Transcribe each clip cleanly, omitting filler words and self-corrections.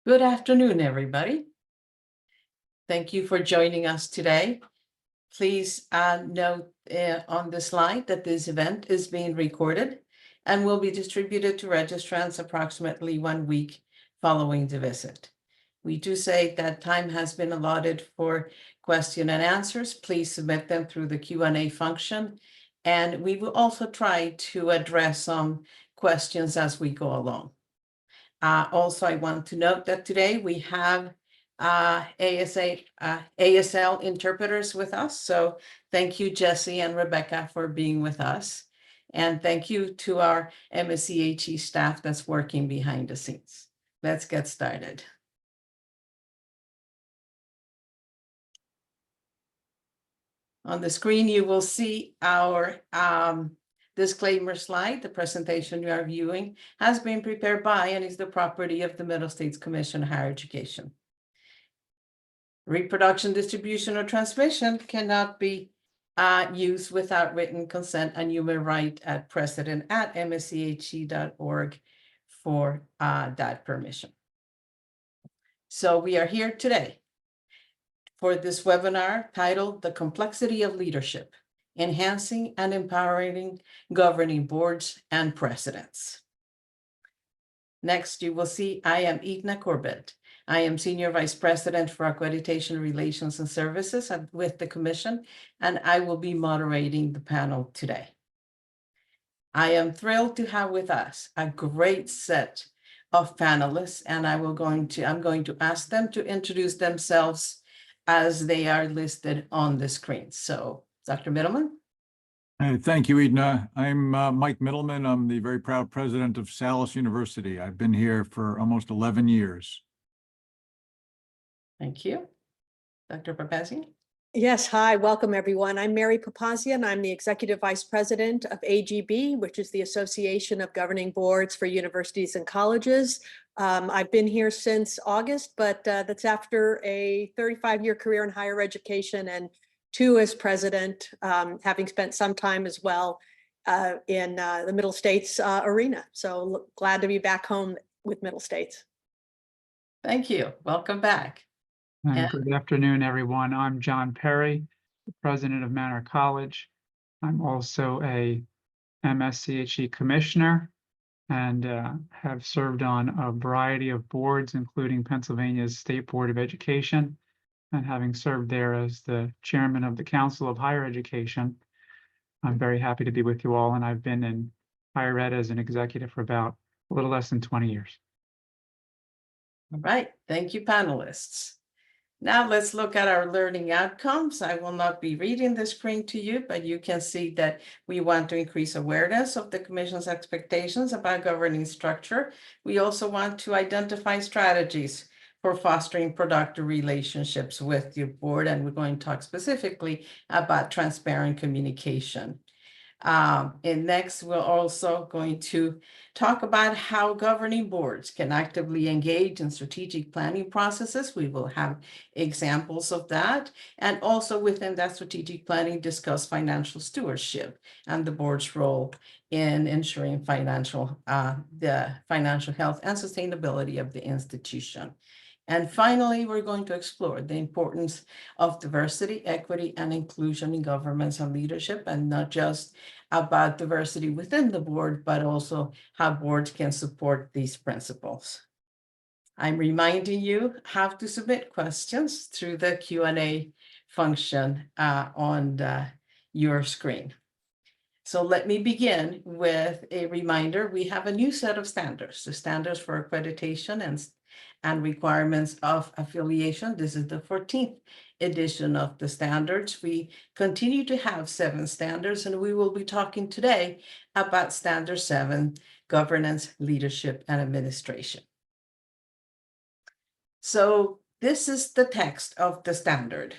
Good afternoon, everybody. Thank you for joining us today. Please note on the slide that this event is being recorded and will be distributed to registrants approximately 1 week following the visit. We do say that time has been allotted for question and answers. Please submit them through the Q&A function, and we will also try to address some questions as we go along. Also, I want to note that today we have ASL interpreters with us. So thank you, Jesse and Rebecca, for being with us. And thank you to our MSCHE staff that's working behind the scenes. Let's get started. On the screen, you will see our disclaimer slide. The presentation you are viewing has been prepared by and is the property of the Middle States Commission on Higher Education. Reproduction, distribution, or transmission cannot be used without written consent, and you may write at president@msche.org for that permission. So we are here today for this webinar titled The Complexity of Leadership, Enhancing and Empowering Governing Boards and Presidents. Next, you will see I am Edna Corbett. I am Senior Vice President for Accreditation Relations and Services with the Commission, and I will be moderating the panel today. I am thrilled to have with us a great set of panelists, and I'm going to ask them to introduce themselves as they are listed on the screen. So, Dr. Middleman. Thank you, Edna. I'm Mike Middleman. I'm the very proud president of Salus University. I've been here for almost 11 years. Thank you. Dr. Papazian. Yes, hi, welcome everyone. I'm Mary Papazian. I'm the Executive Vice President of AGB, which is the Association of Governing Boards for Universities and Colleges. I've been here since August, but that's after a 35-year career in higher education and 2 as president, having spent some time as well in the Middle States arena. So glad to be back home with Middle States. Thank you. Welcome back. Good afternoon, everyone. I'm John Perry, the president of Manor College. I'm also a MSCHE commissioner and have served on a variety of boards, including Pennsylvania's State Board of Education. And having served there as the chairman of the Council of Higher Education, I'm very happy to be with you all. And I've been in higher ed as an executive for about a little less than 20 years. All right. Thank you, panelists. Now let's look at our learning outcomes. I will not be reading the screen to you, but you can see that we want to increase awareness of the Commission's expectations about governing structure. We also want to identify strategies for fostering productive relationships with your board, and we're going to talk specifically about transparent communication. And next, we're also going to talk about how governing boards can actively engage in strategic planning processes. We will have examples of that. And also within that strategic planning, discuss financial stewardship and the board's role in ensuring the financial health and sustainability of the institution. And finally, we're going to explore the importance of diversity, equity, and inclusion in governance and leadership, and not just about diversity within the board, but also how boards can support these principles. I'm reminding you how to submit questions through the Q&A function on your screen. So let me begin with a reminder. We have a new set of standards, the standards for accreditation and requirements of affiliation. This is the 14th edition of the standards. We continue to have 7 standards, and we will be talking today about Standard 7, Governance, Leadership, and Administration. So this is the text of the standard.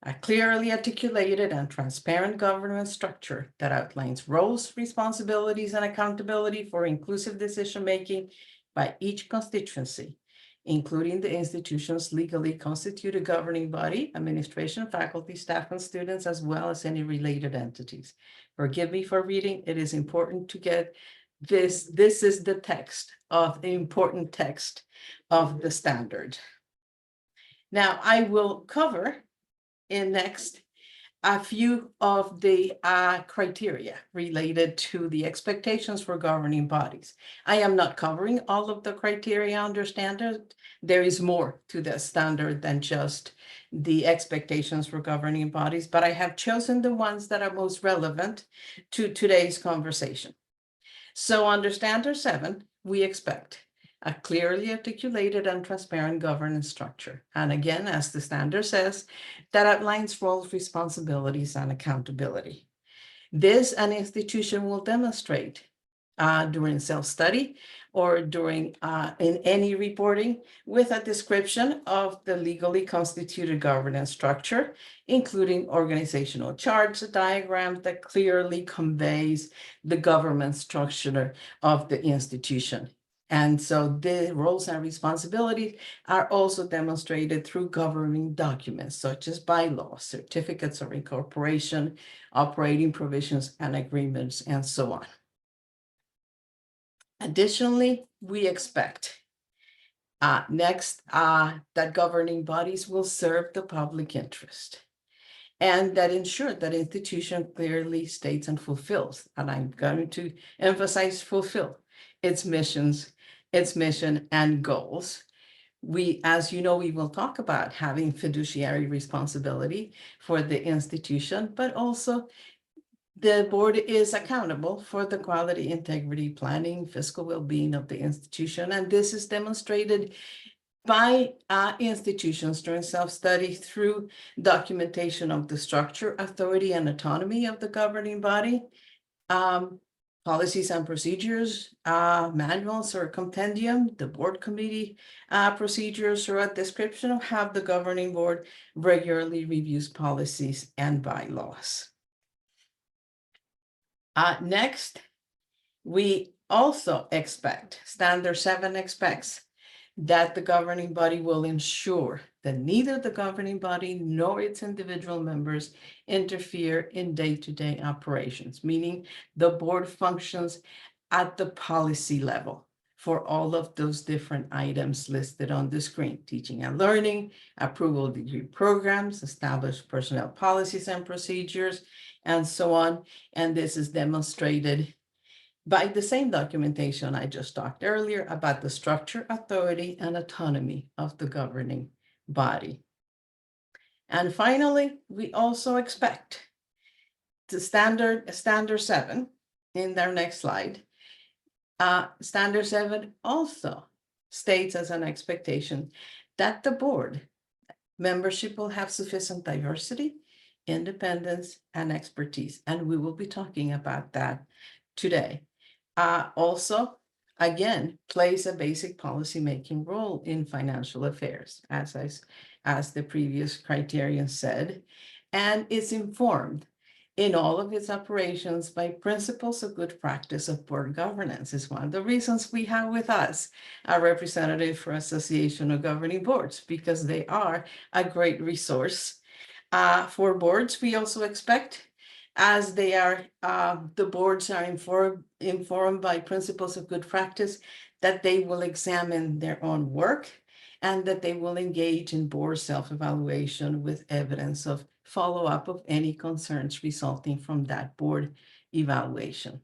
A clearly articulated and transparent governance structure that outlines roles, responsibilities, and accountability for inclusive decision-making by each constituency, including the institution's legally constituted governing body, administration, faculty, staff, and students, as well as any related entities. Forgive me for reading. It is important to get this is the text of the important text of the standard. Now, I will cover in next a few of the criteria related to the expectations for governing bodies. I am not covering all of the criteria under standard. There is more to the standard than just the expectations for governing bodies, but I have chosen the ones that are most relevant to today's conversation. So under standard 7, we expect a clearly articulated and transparent governance structure. And again, as the standard says, that outlines roles, responsibilities, and accountability. This an institution will demonstrate during self-study or during in any reporting with a description of the legally constituted governance structure, including organizational charts, diagrams that clearly conveys the government structure of the institution. And so the roles and responsibilities are also demonstrated through governing documents such as bylaws, certificates of incorporation, operating provisions and agreements, and so on. Additionally, we expect that governing bodies will serve the public interest and that ensure that institution clearly states and fulfills, and I'm going to emphasize fulfill its missions, its mission and goals. We, as you know, we will talk about having fiduciary responsibility for the institution, but also the board is accountable for the quality, integrity, planning, fiscal well-being of the institution, and this is demonstrated by institutions during self-study through documentation of the structure, authority, and autonomy of the governing body, policies and procedures, manuals or compendium, the board committee procedures, or a description of how the governing board regularly reviews policies and bylaws. Next, we also expect, standard 7 expects that the governing body will ensure that neither the governing body nor its individual members interfere in day-to-day operations, meaning the board functions at the policy level for all of those different items listed on the screen: teaching and learning, approval degree programs, established personnel policies and procedures, and so on. And this is demonstrated by the same documentation I just talked earlier about the structure, authority, and autonomy of the governing body. And finally, we also expect the standard 7 in their next slide. Standard 7 also states as an expectation that the board membership will have sufficient diversity, independence, and expertise. And we will be talking about that today. Also, again, plays a basic policymaking role in financial affairs, as the previous criterion said, and is informed in all of its operations by principles of good practice of board governance. Is one of the reasons we have with us a representative for Association of Governing Boards, because they are a great resource for boards. We also expect, as they are, the boards are informed by principles of good practice, that they will examine their own work and that they will engage in board self-evaluation with evidence of follow-up of any concerns resulting from that board evaluation.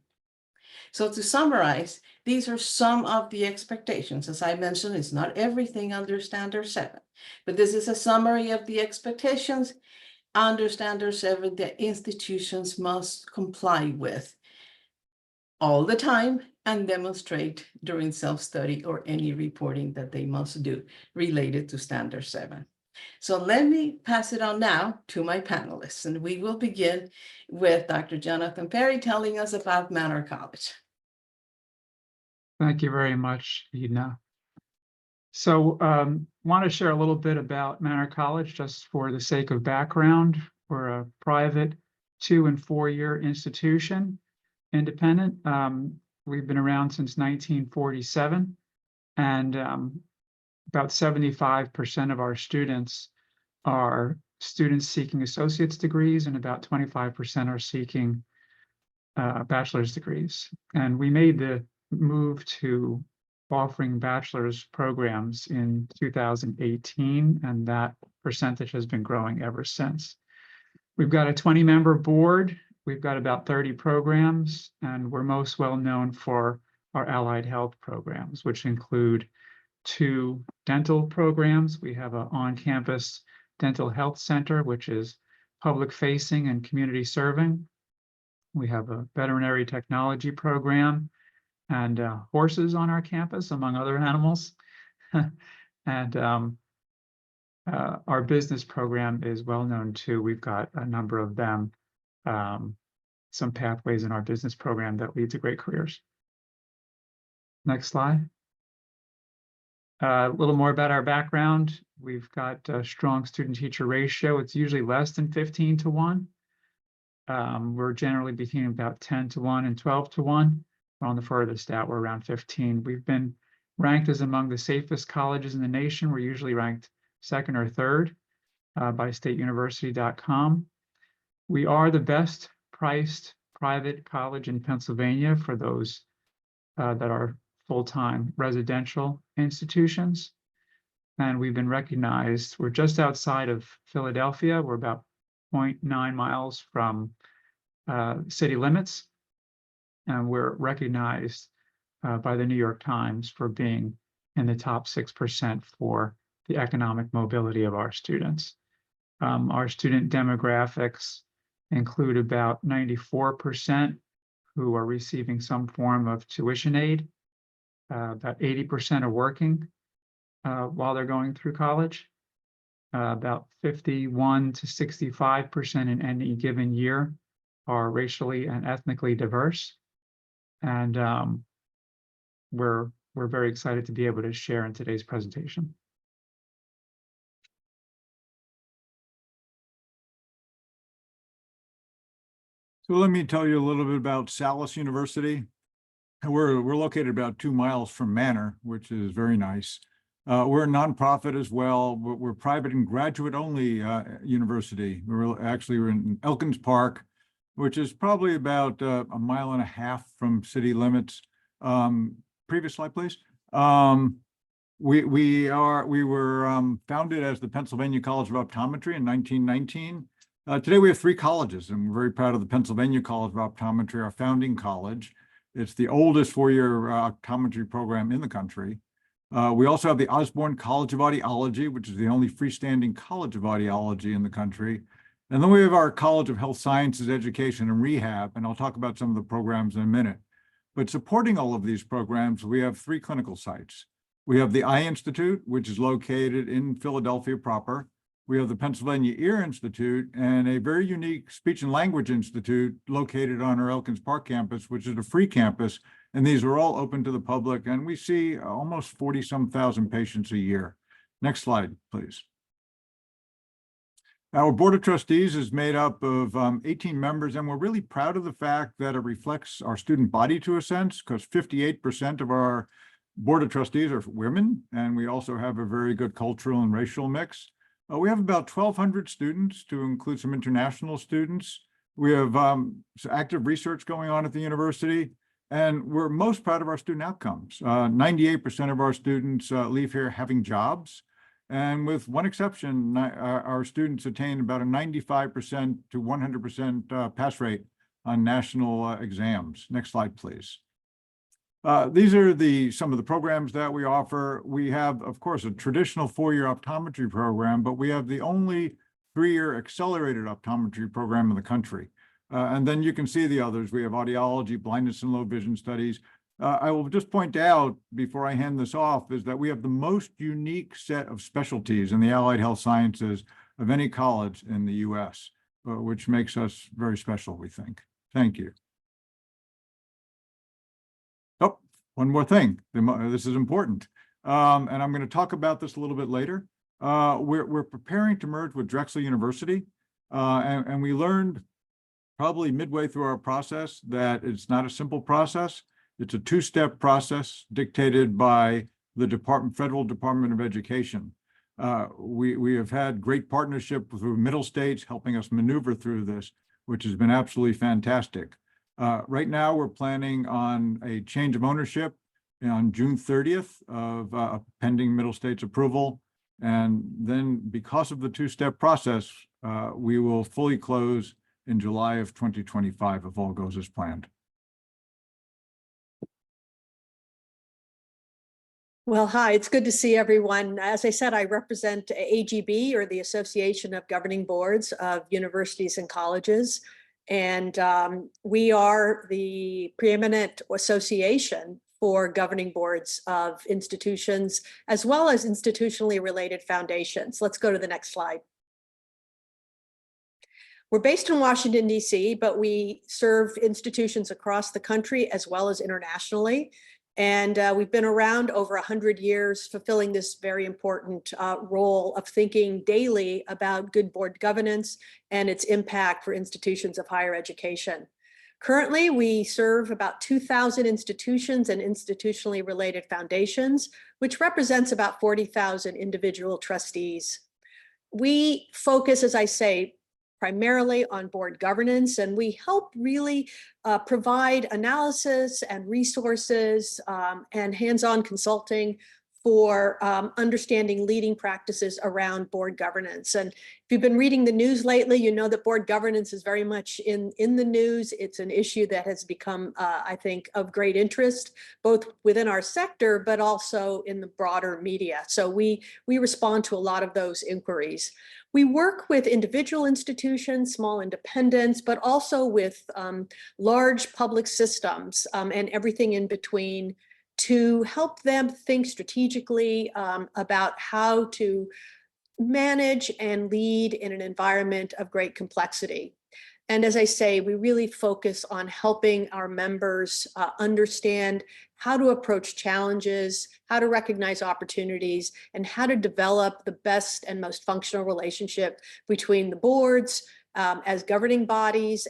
So to summarize, these are some of the expectations. As I mentioned, it's not everything under standard 7, but this is a summary of the expectations under standard 7 that institutions must comply with all the time and demonstrate during self-study or any reporting that they must do related to standard 7. So let me pass it on now to my panelists, and we will begin with Dr. Jonathan Perry telling us about Manor College. Thank you very much, Edna. So want to share a little bit about Manor College just for the sake of background. We're a private 2- and 4-year institution, independent. We've been around since 1947, and about 75% of our students are students seeking associate's degrees, and about 25% are seeking bachelor's degrees. And we made the move to offering bachelor's programs in 2018, and that percentage has been growing ever since. We've got a 20-member board. We've got about 30 programs, and we're most well known for our allied health programs, which include 2 dental programs. We have an on-campus dental health center, which is public facing and community serving. We have a veterinary technology program and horses on our campus, among other animals. And our business program is well known too. We've got a number of them, some pathways in our business program that lead to great careers. Next slide. A little more about our background. We've got a strong student-teacher ratio. It's usually less than 15-1. We're generally between about 10-1 and 12-1. On the furthest out, we're around 15. We've been ranked as among the safest colleges in the nation. We're usually ranked 2nd or 3rd by stateuniversity.com. We are the best priced private college in Pennsylvania for those that are full-time residential institutions. And we've been recognized. We're just outside of Philadelphia. We're about 0.9 miles from city limits. And we're recognized by the New York Times for being in the top 6% for the economic mobility of our students. Our student demographics include about 94% who are receiving some form of tuition aid. About 80% are working while they're going through college. About 51 to 65% in any given year are racially and ethnically diverse. And we're very excited to be able to share in today's presentation. So let me tell you a little bit about Salus University. We're located about 2 miles from Manor, which is very nice. We're a nonprofit as well, but we're private and graduate-only university. We're in Elkins Park, which is probably about a mile and a half from city limits. Previous slide, please. We were founded as the Pennsylvania College of Optometry in 1919. Today we have 3 colleges, and we're very proud of the Pennsylvania College of Optometry, our founding college. It's the oldest 4-year optometry program in the country. We also have the Osborne College of Audiology, which is the only freestanding college of audiology in the country. And then we have our College of Health Sciences, Education, and Rehab, and I'll talk about some of the programs in a minute. But supporting all of these programs, we have 3 clinical sites. We have the Eye Institute, which is located in Philadelphia proper. We have the Pennsylvania Ear Institute and a very unique Speech and Language Institute located on our Elkins Park campus, which is a free campus. And these are all open to the public. And we see almost 40-some thousand patients a year. Next slide, please. Our Board of Trustees is made up of 18 members, and we're really proud of the fact that it reflects our student body to a sense, because 58% of our Board of Trustees are women, and we also have a very good cultural and racial mix. We have about 1,200 students, to include some international students. We have active research going on at the university, and we're most proud of our student outcomes. 98% of our students leave here having jobs. And with one exception, our students attain about a 95% to 100% pass rate on national exams. Next slide, please. These are some of the programs that we offer. We have, of course, a traditional 4-year optometry program, but we have the only 3-year accelerated optometry program in the country. And then you can see the others. We have audiology, blindness and low vision studies. I will just point out before I hand this off is that we have the most unique set of specialties in the allied health sciences of any college in the US, which makes us very special, we think. Thank you. Oh, one more thing. This is important. And I'm going to talk about this a little bit later. We're preparing to merge with Drexel University. And we learned probably midway through our process that it's not a simple process. It's a 2-step process dictated by the Federal Department of Education. We have had great partnership with Middle States helping us maneuver through this, which has been absolutely fantastic. Right now, we're planning on a change of ownership on June 30th of pending Middle States approval. And then because of the two-step process, we will fully close in July of 2025 if all goes as planned. Well, hi, it's good to see everyone. As I said, I represent AGB, or the Association of Governing Boards of Universities and Colleges. And we are the preeminent association for governing boards of institutions, as well as institutionally related foundations. Let's go to the next slide. We're based in Washington, D.C., but we serve institutions across the country as well as internationally. And we've been around over 100 years, fulfilling this very important role of thinking daily about good board governance and its impact for institutions of higher education. Currently, we serve about 2,000 institutions and institutionally related foundations, which represents about 40,000 individual trustees. We focus, as I say, primarily on board governance, and we help really provide analysis and resources and hands-on consulting for understanding leading practices around board governance. And if you've been reading the news lately, you know that board governance is very much in the news. It's an issue that has become, I think, of great interest, both within our sector, but also in the broader media. So we respond to a lot of those inquiries. We work with individual institutions, small independents, but also with large public systems and everything in between, to help them think strategically about how to manage and lead in an environment of great complexity. And as I say, we really focus on helping our members understand how to approach challenges, how to recognize opportunities, and how to develop the best and most functional relationship between the boards as governing bodies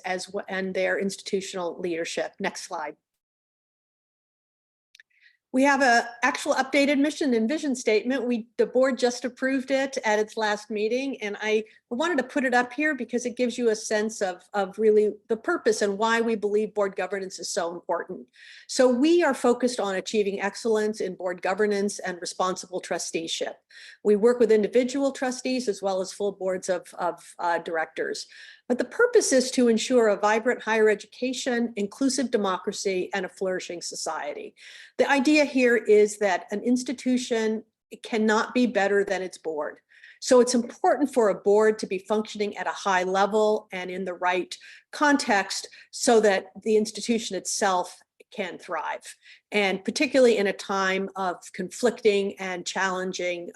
and their institutional leadership. Next slide. We have an actual updated mission and vision statement. The board just approved it at its last meeting, and I wanted to put it up here because it gives you a sense of really the purpose and why we believe board governance is so important. So we are focused on achieving excellence in board governance and responsible trusteeship. We work with individual trustees as well as full boards of directors. But the purpose is to ensure a vibrant higher education, inclusive democracy, and a flourishing society. The idea here is that an institution cannot be better than its board. So it's important for a board to be functioning at a high level and in the right context so that the institution itself can thrive. And particularly in a time of conflicting and challenging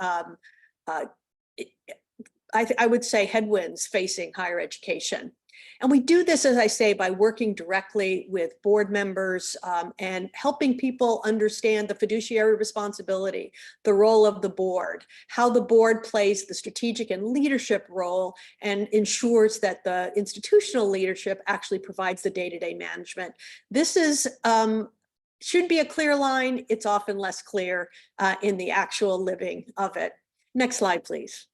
I would say headwinds facing higher education. And we do this, as I say, by working directly with board members and helping people understand the fiduciary responsibility, the role of the board, how the board plays the strategic and leadership role and ensures that the institutional leadership actually provides the day-to-day management. This is should be a clear line. It's often less clear in the actual living of it. Next slide, please.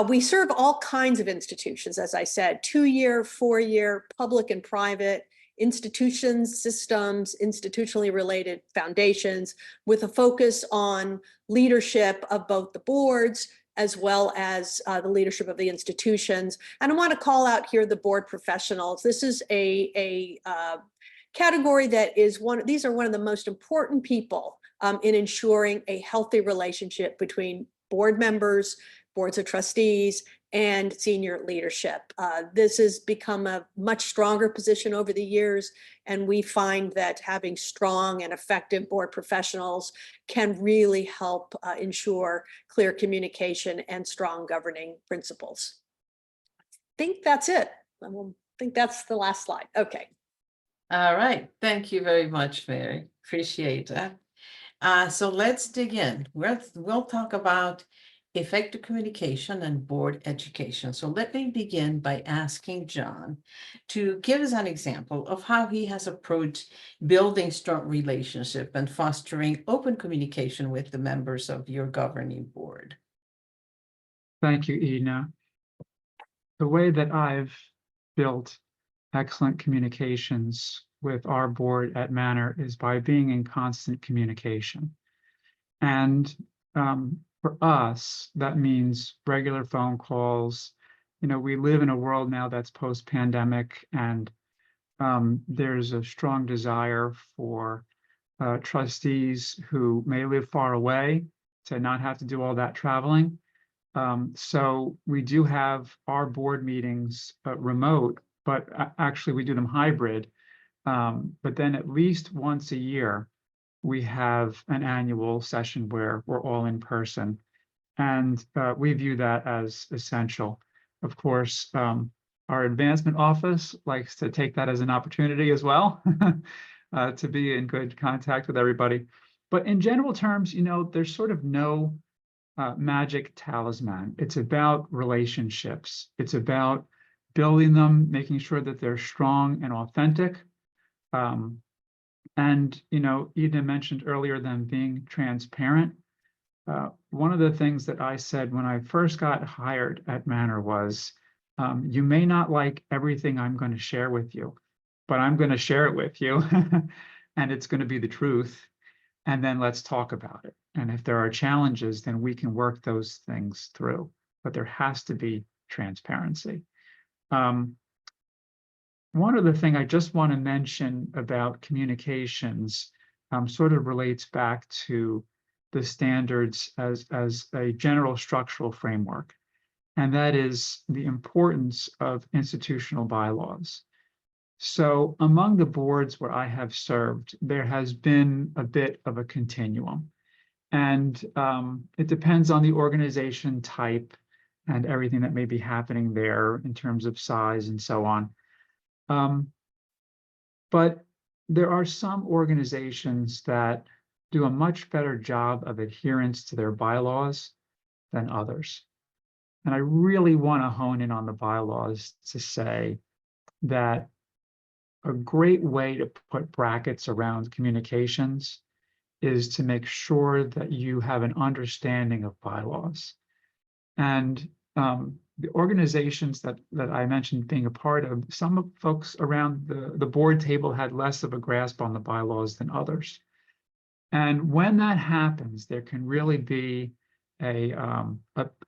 We serve all kinds of institutions, as I said, 2-year, 4-year, public and private, institutions, systems, institutionally related foundations, with a focus on leadership of both the boards as well as the leadership of the institutions. And I want to call out here the board professionals. This is a category that is these are one of the most important people in ensuring a healthy relationship between board members, boards of trustees, and senior leadership. This has become a much stronger position over the years, and we find that having strong and effective board professionals can really help ensure clear communication and strong governing principles. I think that's it. I think that's the last slide. Okay. All right. Thank you very much, Mary. Appreciate that. So let's dig in. We'll talk about effective communication and board education. So let me begin by asking John to give us an example of how he has approached building strong relationship and fostering open communication with the members of your governing board. Thank you, Ina. The way that I've built excellent communications with our board at Manor is by being in constant communication. And for us, that means regular phone calls. You know, we live in a world now that's post-pandemic, and there's a strong desire for trustees who may live far away to not have to do all that traveling. So we do have our board meetings remote, but actually we do them hybrid. But then at least once a year, we have an annual session where we're all in person. And we view that as essential. Of course, our advancement office likes to take that as an opportunity as well to be in good contact with everybody. But in general terms, you know, there's sort of no magic talisman. It's about relationships. It's about building them, making sure that they're strong and authentic. And, you know, Edna mentioned earlier them being transparent. One of the things that I said when I first got hired at Manor was, you may not like everything I'm going to share with you, but I'm going to share it with you and it's going to be the truth. And then let's talk about it. And if there are challenges, then we can work those things through, but there has to be transparency. One other thing I just want to mention about communications sort of relates back to the standards as a general structural framework, and that is the importance of institutional bylaws. So among the boards where I have served, there has been a bit of a continuum, and it depends on the organization type and everything that may be happening there in terms of size and so on. But there are some organizations that do a much better job of adherence to their bylaws than others. And I really want to hone in on the bylaws to say that a great way to put brackets around communications is to make sure that you have an understanding of bylaws. And the organizations that I mentioned being a part of, some folks around the board table had less of a grasp on the bylaws than others. And when that happens, there can really be a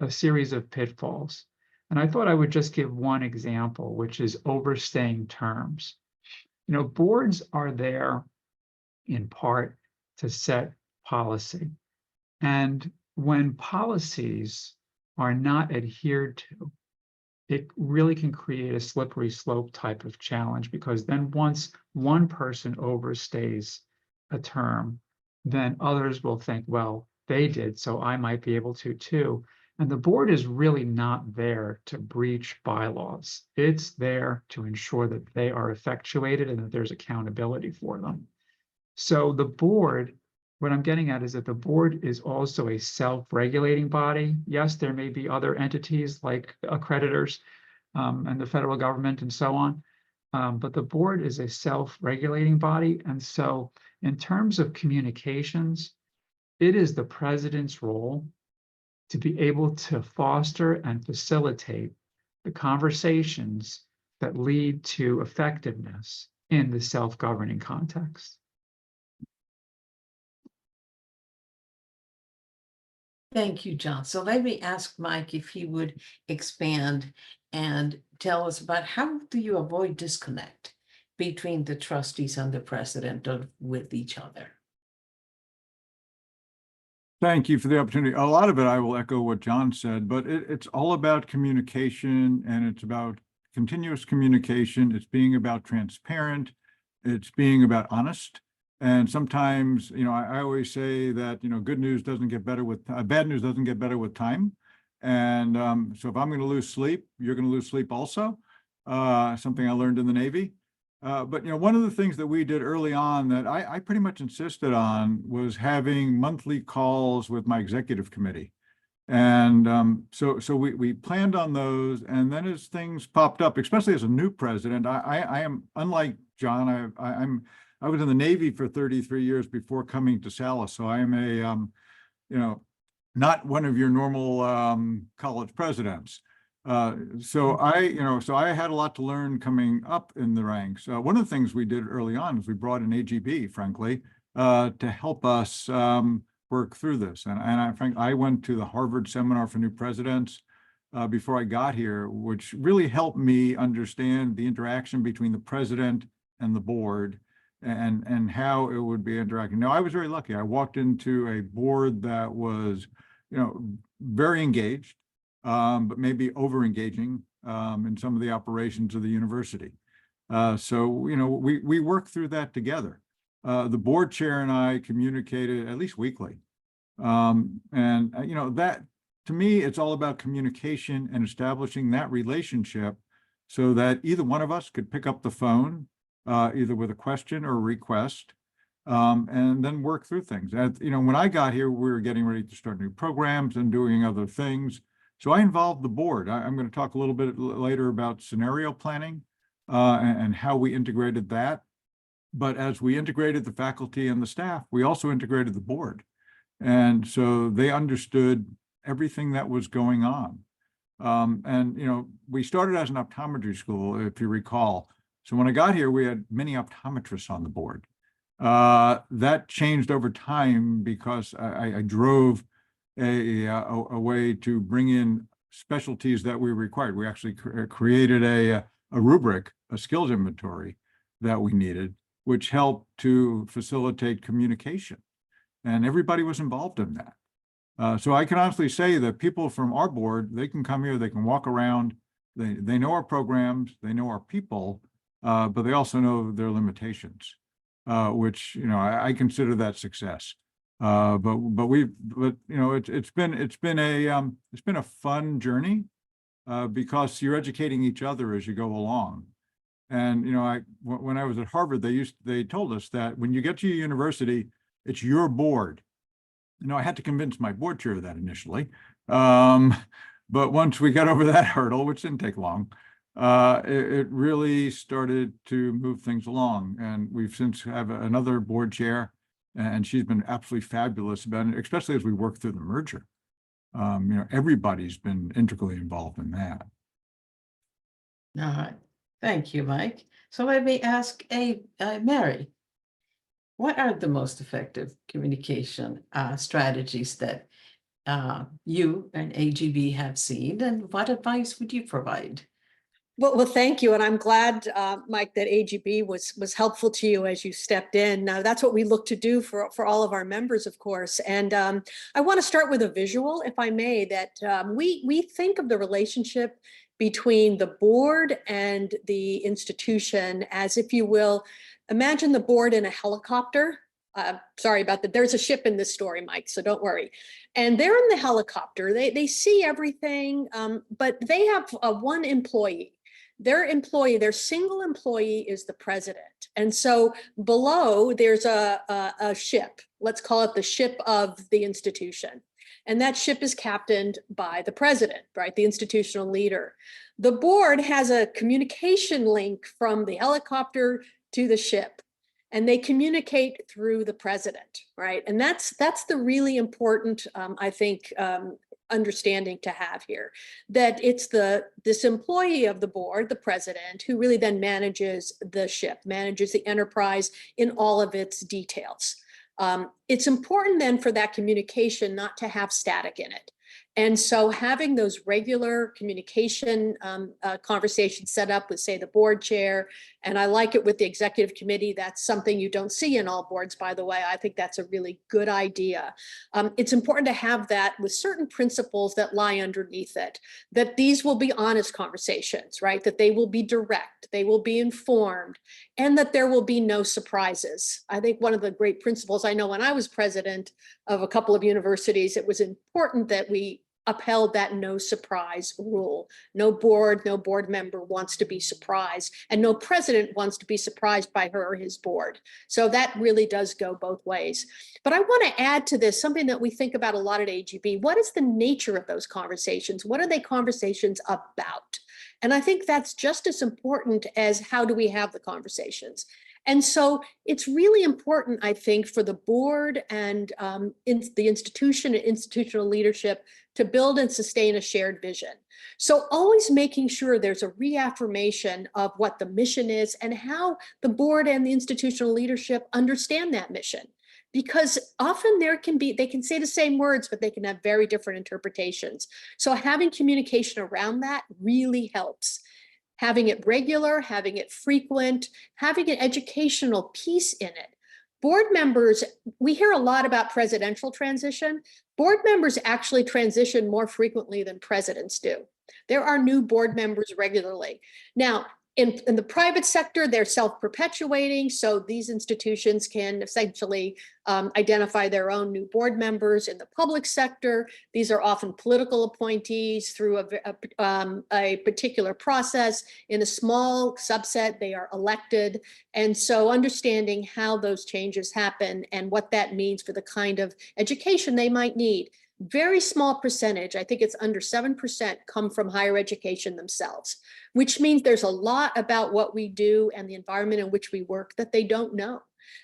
series of pitfalls. And I thought I would just give one example, which is overstaying terms. You know, boards are there in part to set policy. And when policies are not adhered to, it really can create a slippery slope type of challenge, because then once one person overstays a term, then others will think, well, they did, so I might be able to too. And the board is really not there to breach bylaws. It's there to ensure that they are effectuated and that there's accountability for them. So the board, what I'm getting at is that the board is also a self-regulating body. Yes, there may be other entities like accreditors and the federal government and so on, but the board is a self-regulating body. And so in terms of communications, it is the president's role to be able to foster and facilitate the conversations that lead to effectiveness in the self-governing context. Thank you, John. So let me ask Mike if he would expand and tell us about how do you avoid disconnect between the trustees and the president or with each other? Thank you for the opportunity. A lot of it, I will echo what John said, but it's all about communication, and it's about continuous communication. It's being about transparent. It's being about honest. And sometimes, you know, I always say that, you know, good news doesn't get better with, bad news doesn't get better with time. And so if I'm going to lose sleep, you're going to lose sleep also. Something I learned in the Navy. But, you know, one of the things that we did early on that I pretty much insisted on was having monthly calls with my executive committee. And so we planned on those. And then as things popped up, especially as a new president, I am, unlike John, I was in the Navy for 33 years before coming to Salis. So I am a, you know, not one of your normal college presidents. So I had a lot to learn coming up in the ranks. One of the things we did early on is we brought in AGB, frankly, to help us work through this. And I went to the Harvard Seminar for New Presidents before I got here, which really helped me understand the interaction between the president and the board and how it would be interacting. Now, I was very lucky. I walked into a board that was, very engaged, but maybe over engaging in some of the operations of the university. So we worked through that together. The board chair and I communicated at least weekly. That, to me, it's all about communication and establishing that relationship so that either one of us could pick up the phone, either with a question or a request, and then work through things. When I got here, we were getting ready to start new programs and doing other things. So I involved the board. I'm going to talk a little bit later about scenario planning and how we integrated that. But as we integrated the faculty and the staff, we also integrated the board. And so they understood everything that was going on. We started as an optometry school, if you recall. So when I got here, we had many optometrists on the board. That changed over time because I drove a way to bring in specialties that we required. We actually created a rubric, a skills inventory that we needed, which helped to facilitate communication. And everybody was involved in that. So I can honestly say that people from our board, they can come here, they can walk around, they know our programs, they know our people, but they also know their limitations, which, I consider that success. It's been a fun journey because you're educating each other as you go along. And, when I was at Harvard, they told us that when you get to your university, it's your board. I had to convince my board chair of that initially. But once we got over that hurdle, which didn't take long, it really started to move things along. And we've since have another board chair, and she's been absolutely fabulous about it, especially as we work through the merger. Everybody's been integrally involved in that. All right. Thank you, Mike. So let me ask Mary, what are the most effective communication strategies that you and AGB have seen, and what advice would you provide? Well, thank you. And I'm glad, Mike, that AGB was helpful to you as you stepped in. Now, that's what we look to do for all of our members, of course. And I want to start with a visual, if I may, that we think of the relationship between the board and the institution as, if you will, imagine the board in a helicopter. Sorry about that. There's a ship in this story, Mike, so don't worry. And they're in the helicopter. They see everything, but they have one employee. Their single employee is the president. And so below there's a ship, let's call it the ship of the institution. And that ship is captained by the president, right? The institutional leader. The board has a communication link from the helicopter to the ship, and they communicate through the president, right? And that's the really important, I think, understanding to have here, that it's this employee of the board, the president, who really then manages the ship, manages the enterprise in all of its details. It's important then for that communication not to have static in it. And so having those regular communication conversations set up with, say, the board chair, and I like it with the executive committee. That's something you don't see in all boards, by the way. I think that's a really good idea. It's important to have that with certain principles that lie underneath it, that these will be honest conversations, right? That they will be direct, they will be informed, and that there will be no surprises. I think one of the great principles, I know when I was president of a couple of universities, it was important that we upheld that no surprise rule. No board member wants to be surprised, and no president wants to be surprised by her or his board. So that really does go both ways. But I want to add to this something that we think about a lot at AGB. What is the nature of those conversations? What are they conversations about? And I think that's just as important as how do we have the conversations. And so it's really important, I think, for the board and the institution and institutional leadership to build and sustain a shared vision. So always making sure there's a reaffirmation of what the mission is and how the board and the institutional leadership understand that mission. Because often they can say the same words, but they can have very different interpretations. So having communication around that really helps. Having it regular, having it frequent, having an educational piece in it. Board members, we hear a lot about presidential transition. Board members actually transition more frequently than presidents do. There are new board members regularly. Now, in the private sector, they're self-perpetuating, so these institutions can essentially identify their own new board members. In the public sector, these are often political appointees through a particular process. In a small subset, they are elected. And so understanding how those changes happen and what that means for the kind of education they might need. Very small percentage, I think it's under 7%, come from higher education themselves, which means there's a lot about what we do and the environment in which we work that they don't know.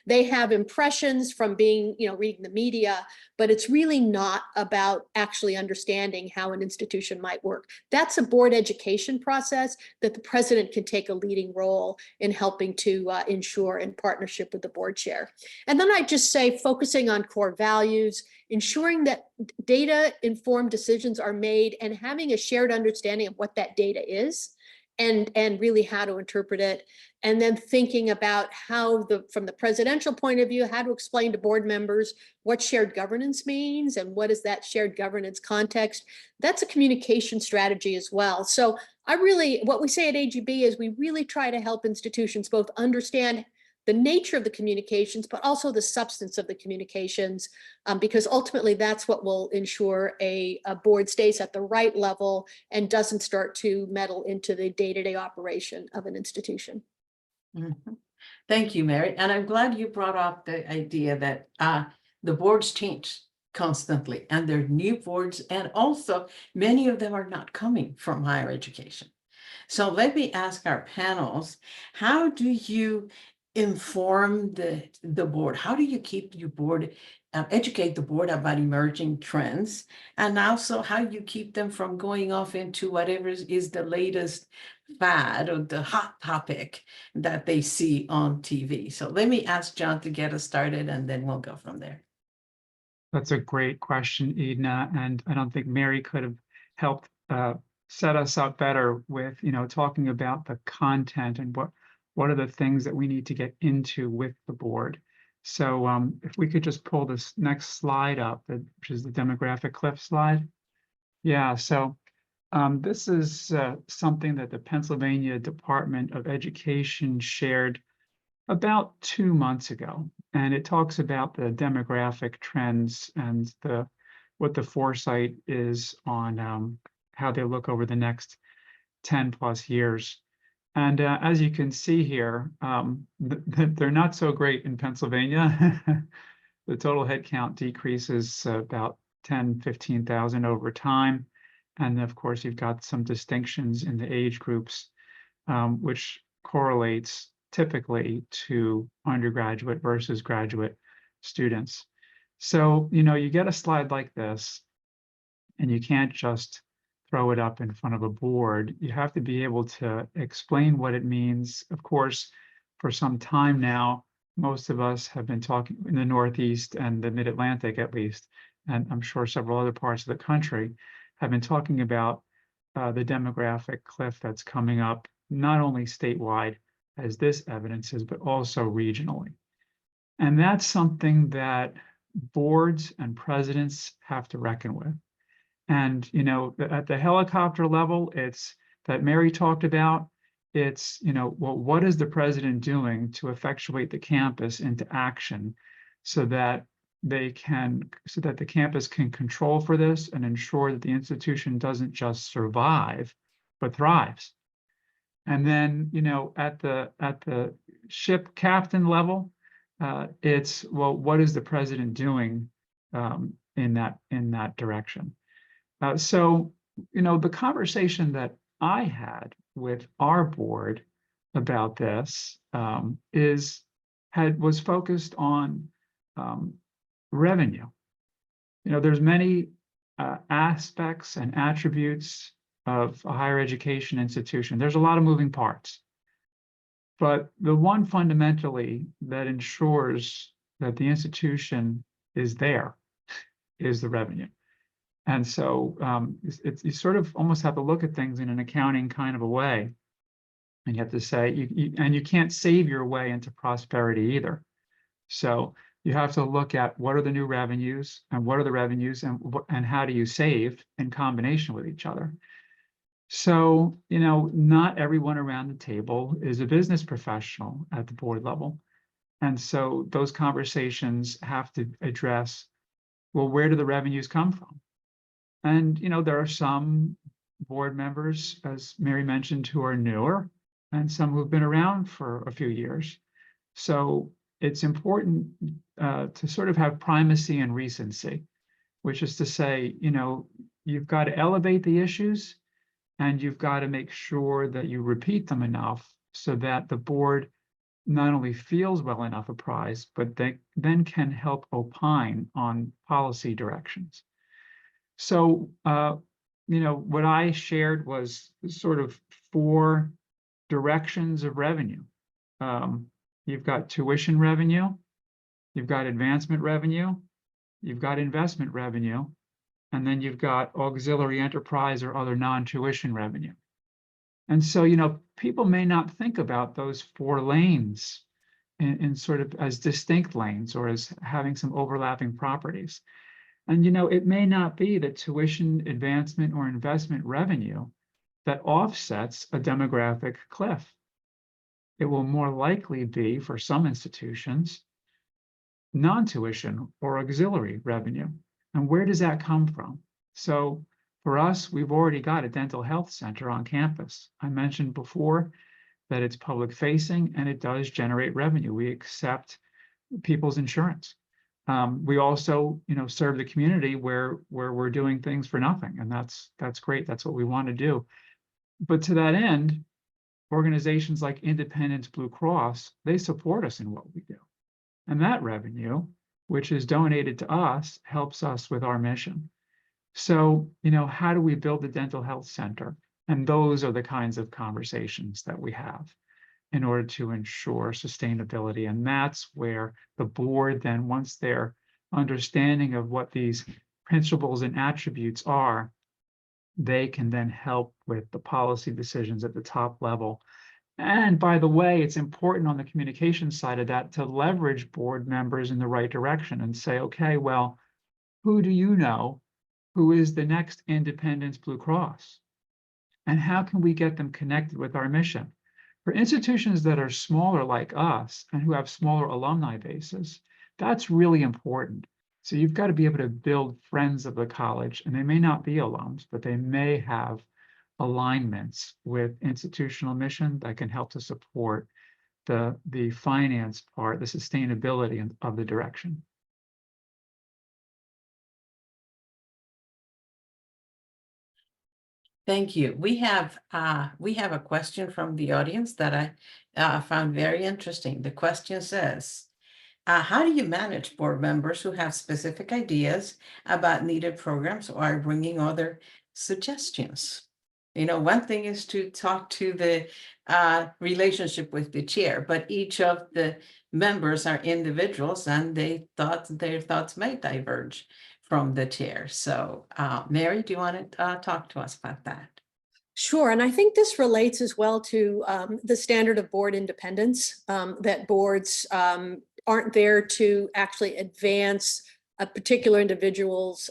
They have impressions from being, reading the media, but it's really not about actually understanding how an institution might work. That's a board education process that the president can take a leading role in helping to ensure in partnership with the board chair. And then I just say focusing on core values, ensuring that data-informed decisions are made and having a shared understanding of what that data is and really how to interpret it. And then thinking about how from the presidential point of view, how to explain to board members what shared governance means and what is that shared governance context. That's a communication strategy as well. So what we say at AGB is we really try to help institutions both understand the nature of the communications, but also the substance of the communications, because ultimately that's what will ensure a board stays at the right level and doesn't start to meddle into the day-to-day operation of an institution. Mhm. Thank you, Mary. And I'm glad you brought up the idea that the boards change constantly and they're new boards, and also many of them are not coming from higher education. So let me ask our panels, how do you inform the board? How do you keep your board, educate the board about emerging trends, and also how you keep them from going off into whatever is the latest fad or the hot topic that they see on TV? So let me ask John to get us started, and then we'll go from there. That's a great question, Edna, and I don't think Mary could have helped set us up better with, talking about the content and what are the things that we need to get into with the board. So if we could just pull this next slide up, which is the demographic cliff slide. Yeah, so this is something that the Pennsylvania Department of Education shared about 2 months ago, and it talks about the demographic trends and what the foresight is on how they look over the next 10 plus years. And as you can see here, they're not so great in Pennsylvania. The total headcount decreases about 15,000 over time. And of course, you've got some distinctions in the age groups, which correlates typically to undergraduate versus graduate students. So, you get a slide like this, and you can't just throw it up in front of a board. You have to be able to explain what it means. Of course, for some time now, most of us have been talking in the Northeast and the Mid-Atlantic at least, and I'm sure several other parts of the country have been talking about the demographic cliff that's coming up, not only statewide, as this evidences, but also regionally. And that's something that boards and presidents have to reckon with. And, at the helicopter level, it's that Mary talked about, it's, well, what is the president doing to effectuate the campus into action so that the campus can control for this and ensure that the institution doesn't just survive, but thrives. And then, at the ship captain level, it's, well, what is the president doing in that direction? So, the conversation that I had with our board about this was focused on revenue. There's many aspects and attributes of a higher education institution, there's a lot of moving parts. But the one fundamentally that ensures that the institution is there is the revenue. And so you sort of almost have to look at things in an accounting kind of a way. And you have to say, and you can't save your way into prosperity either. So you have to look at what are the new revenues and what are the revenues and how do you save in combination with each other. So, you know, not everyone around the table is a business professional at the board level. And so those conversations have to address, well, where do the revenues come from? And, you know, there are some board members, as Mary mentioned, who are newer and some who've been around for a few years. So it's important to sort of have primacy and recency, which is to say, you know, you've got to elevate the issues and you've got to make sure that you repeat them enough so that the board not only feels well enough apprised, but they then can help opine on policy directions. So, you know, what I shared was sort of 4 directions of revenue. You've got tuition revenue, you've got advancement revenue, you've got investment revenue, and then you've got auxiliary enterprise or other non-tuition revenue. And so, you know, people may not think about those 4 lanes in sort of as distinct lanes or as having some overlapping properties. And, you know, it may not be that tuition, advancement, or investment revenue that offsets a demographic cliff. It will more likely be, for some institutions, non-tuition or auxiliary revenue. And where does that come from? So for us, we've already got a dental health center on campus. I mentioned before that it's public facing and it does generate revenue. We accept people's insurance. We also, you know, serve the community where we're doing things for nothing, and that's great. That's what we want to do. But to that end, organizations like Independence Blue Cross, they support us in what we do, and that revenue, which is donated to us, helps us with our mission. So, you know, how do we build the dental health center? And those are the kinds of conversations that we have in order to ensure sustainability. And that's where the board then, once they're understanding of what these principles and attributes are, they can then help with the policy decisions at the top level. And by the way, it's important on the communication side of that to leverage board members in the right direction and say, okay, well, who do you know who is the next Independence Blue Cross? And how can we get them connected with our mission? For institutions that are smaller like us and who have smaller alumni bases, that's really important. So you've got to be able to build friends of the college, and they may not be alums, but they may have alignments with institutional mission that can help to support the finance part, the sustainability of the direction. Thank you. We have a question from the audience that I found very interesting. The question says, how do you manage board members who have specific ideas about needed programs or are bringing other suggestions? You know, one thing is to talk to the relationship with the chair, but each of the members are individuals and their thoughts may diverge from the chair. So Mary, do you want to talk to us about that? Sure, and I think this relates as well to the standard of board independence, that boards aren't there to actually advance a particular individual's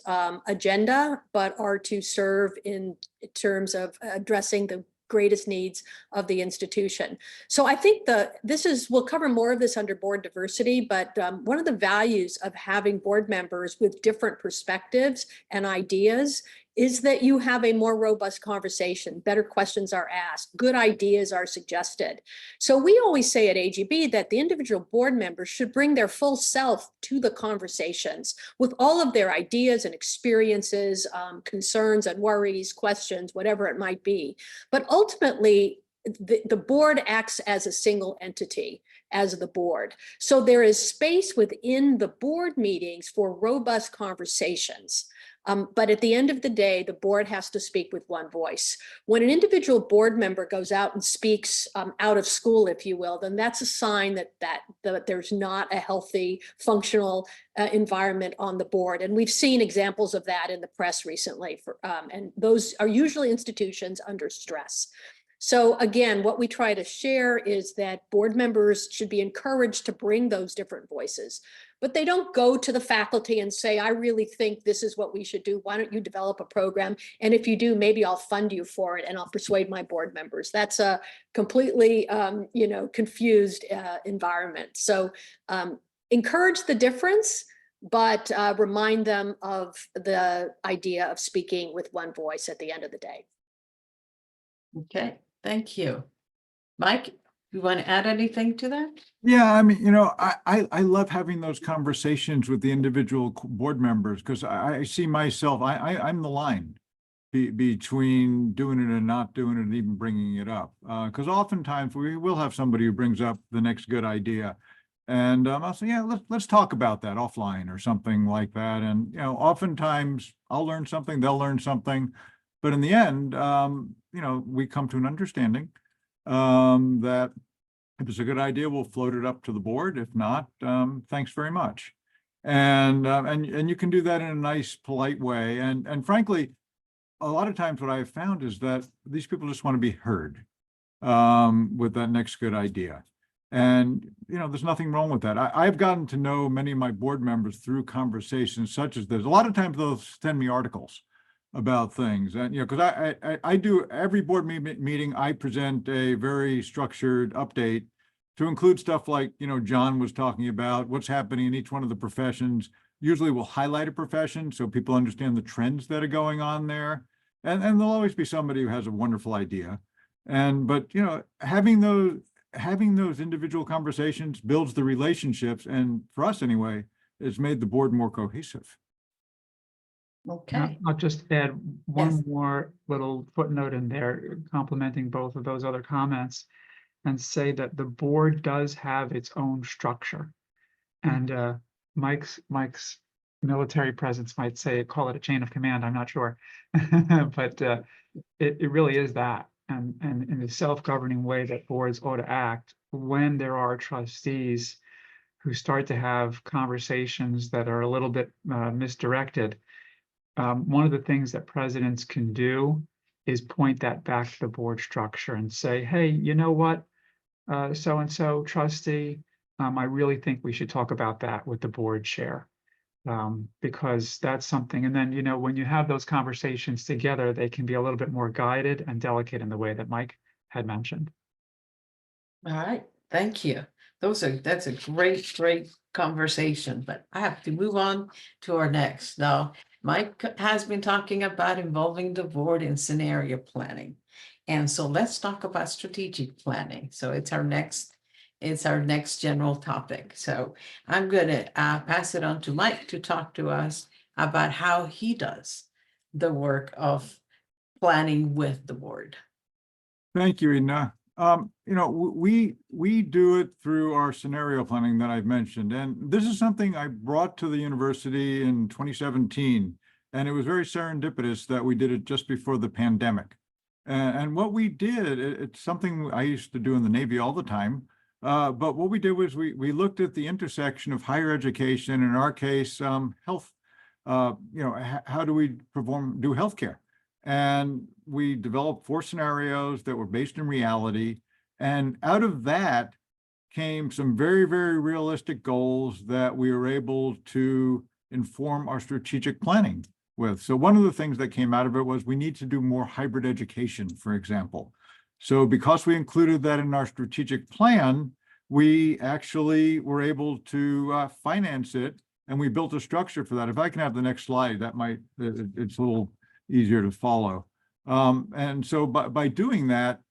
agenda, but are to serve in terms of addressing the greatest needs of the institution. So I think we'll cover more of this under board diversity, but one of the values of having board members with different perspectives and ideas is that you have a more robust conversation, better questions are asked, good ideas are suggested. So we always say at AGB that the individual board members should bring their full self to the conversations with all of their ideas and experiences, concerns and worries, questions, whatever it might be. But ultimately, the board acts as a single entity, as the board. So there is space within the board meetings for robust conversations. But at the end of the day, the board has to speak with one voice. When an individual board member goes out and speaks out of school, if you will, then that's a sign that there's not a healthy, functional environment on the board. And we've seen examples of that in the press recently, and those are usually institutions under stress. So again, what we try to share is that board members should be encouraged to bring those different voices, but they don't go to the faculty and say, I really think this is what we should do. Why don't you develop a program? And if you do, maybe I'll fund you for it and I'll persuade my board members. That's a completely, confused environment. So encourage the difference, but remind them of the idea of speaking with one voice at the end of the day. Okay, thank you. Mike, you want to add anything to that? Yeah, I mean, I love having those conversations with the individual board members because I see myself, I'm the line between doing it and not doing it and even bringing it up. Because oftentimes we will have somebody who brings up the next good idea. And I'll say, yeah, let's talk about that offline or something like that. And, oftentimes I'll learn something, they'll learn something. But in the end, we come to an understanding that if it's a good idea, we'll float it up to the board. If not, thanks very much. And you can do that in a nice, polite way. And frankly, a lot of times what I've found is that these people just want to be heard with that next good idea. And, there's nothing wrong with that. I've gotten to know many of my board members through conversations such as this. A lot of times they'll send me articles about things, and because I do every board meeting, I present a very structured update to include stuff like John was talking about what's happening in each one of the professions. Usually we'll highlight a profession so people understand the trends that are going on there, and there'll always be somebody who has a wonderful idea, but having those individual conversations builds the relationships, and for us anyway, it's made the board more cohesive. Okay. I'll just add one Yes. more little footnote in there, complementing both of those other comments, and say that the board does have its own structure. And Mike's military presence might call it a chain of command. I'm not sure, but it really is that. And in the self-governing way that boards ought to act when there are trustees who start to have conversations that are a little bit misdirected. One of the things that presidents can do is point that back to the board structure and say, hey, you know what, so-and-so trustee, I really think we should talk about that with the board chair, because that's something. And then, when you have those conversations together, they can be a little bit more guided and delicate in the way that Mike had mentioned. All right, thank you. That's a great conversation, but I have to move on to our next. Now, Mike has been talking about involving the board in scenario planning. And so let's talk about strategic planning. So it's our next general topic. So I'm going to pass it on to Mike to talk to us about how he does the work of planning with the board. Thank you, Edna. We do it through our scenario planning that I've mentioned, and this is something I brought to the university in 2017, and it was very serendipitous that we did it just before the pandemic. And what we did, it's something I used to do in the Navy all the time, but what we did was we looked at the intersection of higher education, in our case, health. How do we do healthcare? And we developed 4 scenarios that were based in reality. And out of that came some very, very realistic goals that we were able to inform our strategic planning with. So one of the things that came out of it was we need to do more hybrid education, for example. So because we included that in our strategic plan, we actually were able to finance it, and we built a structure for that. If I can have the next slide, it's a little easier to follow. And so by doing that,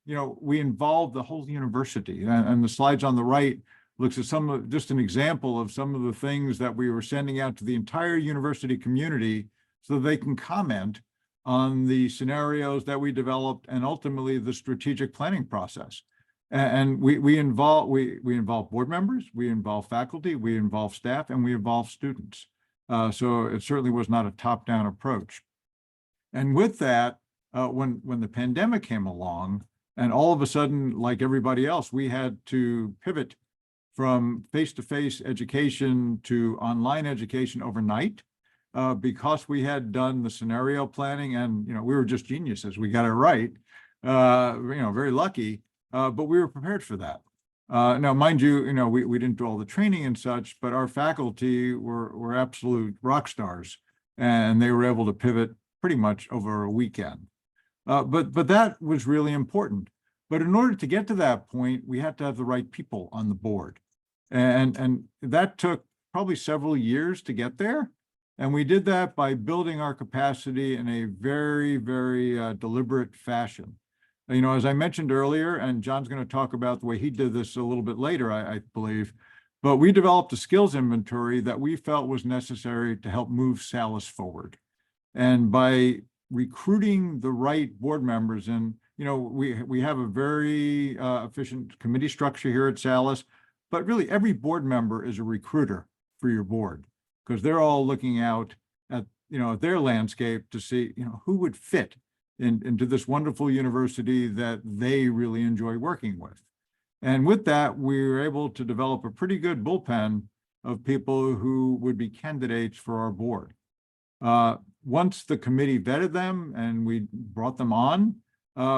we involved the whole university, and the slides on the right looks at just an example of some of the things that we were sending out to the entire university community so they can comment on the scenarios that we developed and ultimately the strategic planning process. And we involve board members, we involve faculty, we involve staff, and we involve students. So it certainly was not a top-down approach. And with that, when the pandemic came along, and all of a sudden, like everybody else, we had to pivot from face-to-face education to online education overnight, because we had done the scenario planning, and we were just geniuses. We got it right. Very lucky, but we were prepared for that. Now, mind you, we didn't do all the training and such, but our faculty were absolute rock stars, and they were able to pivot pretty much over a weekend. But that was really important. But in order to get to that point, we had to have the right people on the board. And that took probably several years to get there. And we did that by building our capacity in a very, very deliberate fashion. As I mentioned earlier, and John's going to talk about the way he did this a little bit later, I believe, but we developed a skills inventory that we felt was necessary to help move Salus forward. And by recruiting the right board members, and we have a very efficient committee structure here at Salus, but really every board member is a recruiter for your board, because they're all looking out at their landscape to see who would fit into this wonderful university that they really enjoy working with. And with that, we were able to develop a pretty good bullpen of people who would be candidates for our board. Once the committee vetted them and we brought them on,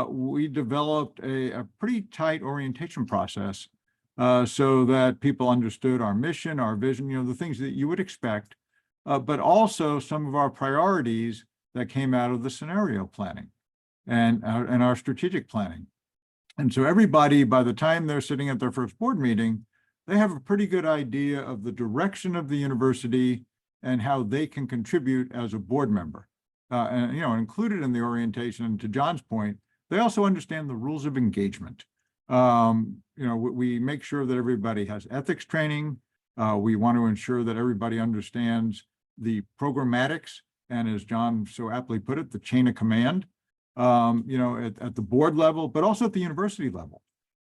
we developed a pretty tight orientation process so that people understood our mission, our vision, the things that you would expect, but also some of our priorities that came out of the scenario planning and our strategic planning. And so everybody, by the time they're sitting at their first board meeting, they have a pretty good idea of the direction of the university and how they can contribute as a board member. And included in the orientation, to John's point, they also understand the rules of engagement. We make sure that everybody has ethics training. We want to ensure that everybody understands the programmatics, and as John so aptly put it, the chain of command, at the board level, but also at the university level.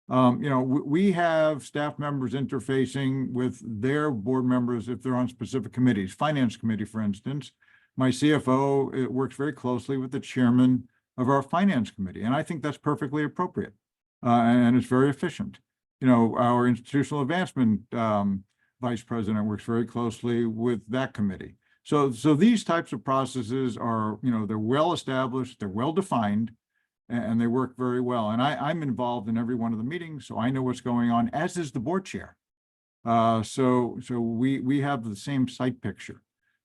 We have staff members interfacing with their board members if they're on specific committees. Finance committee, for instance, my CFO works very closely with the chairman of our finance committee, and I think that's perfectly appropriate, and it's very efficient. Our institutional advancement vice president works very closely with that committee. So these types of processes are, they're well established, they're well defined, and they work very well. And I'm involved in every one of the meetings, so I know what's going on, as is the board chair. So we have the same sight picture.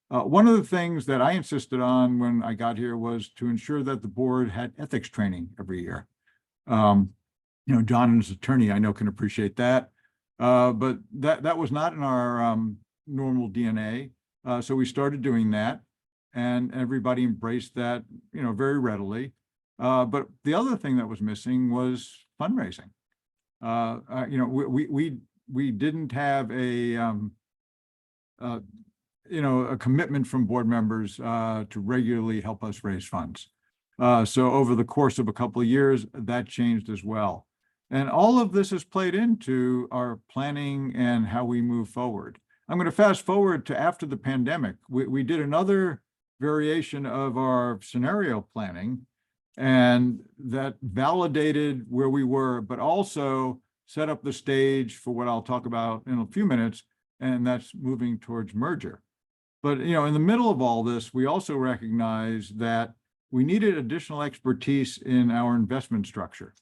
One of the things that I insisted on when I got here was to ensure that the board had ethics training every year. John, as attorney, I know can appreciate that, but that was not in our normal DNA. So we started doing that, and everybody embraced that, very readily. But the other thing that was missing was fundraising. We didn't have a commitment from board members to regularly help us raise funds. So over the course of a couple of years, that changed as well. And all of this has played into our planning and how we move forward. I'm going to fast forward to after the pandemic. We did another variation of our scenario planning, and that validated where we were, but also set up the stage for what I'll talk about in a few minutes, and that's moving towards merger. But in the middle of all this, we also recognize that we needed additional expertise in our investment structure.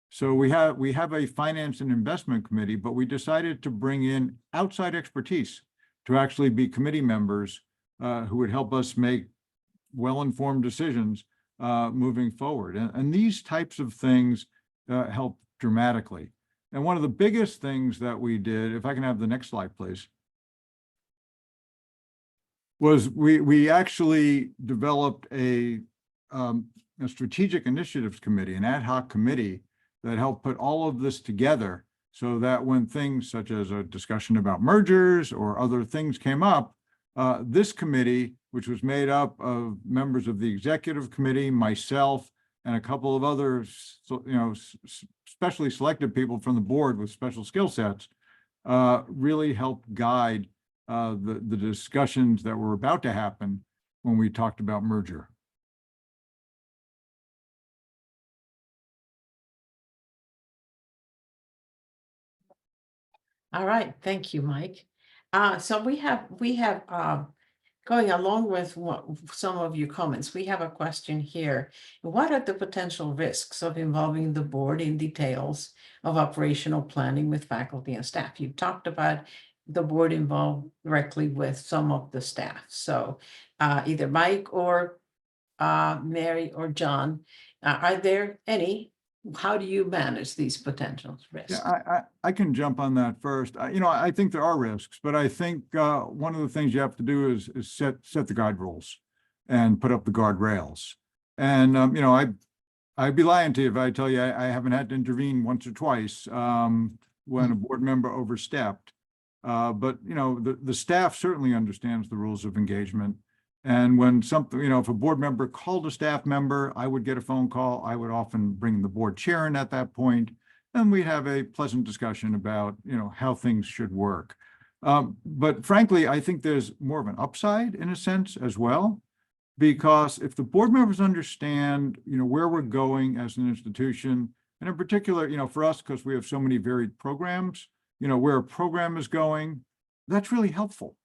So we have a finance and investment committee, but we decided to bring in outside expertise to actually be committee members who would help us make well-informed decisions moving forward. And these types of things help dramatically. And one of the biggest things that we did, if I can have the next slide, please, was we actually developed a strategic initiatives committee, an ad hoc committee that helped put all of this together so that when things such as a discussion about mergers or other things came up, this committee, which was made up of members of the executive committee, myself, and a couple of other, specially selected people from the board with special skill sets, really helped guide the discussions that were about to happen when we talked about merger. All right, thank you, Mike. So we have going along with what some of your comments, we have a question here. What are the potential risks of involving the board in details of operational planning with faculty and staff? You talked about the board involved directly with some of the staff. So either Mike or Mary or John, are there any? How do you manage these potential risks? Yeah, I can jump on that first. I think there are risks, but I think one of the things you have to do is set the guide rules and put up the guardrails. And I'd be lying to you if I tell you I haven't had to intervene once or twice when a board member overstepped. But the staff certainly understands the rules of engagement. And when something, if a board member called a staff member, I would get a phone call. I would often bring the board chair in at that point, and we'd have a pleasant discussion about, how things should work. But frankly, I think there's more of an upside in a sense as well, because if the board members understand, where we're going as an institution, and in particular, for us, because we have so many varied programs, where a program is going, that's really helpful,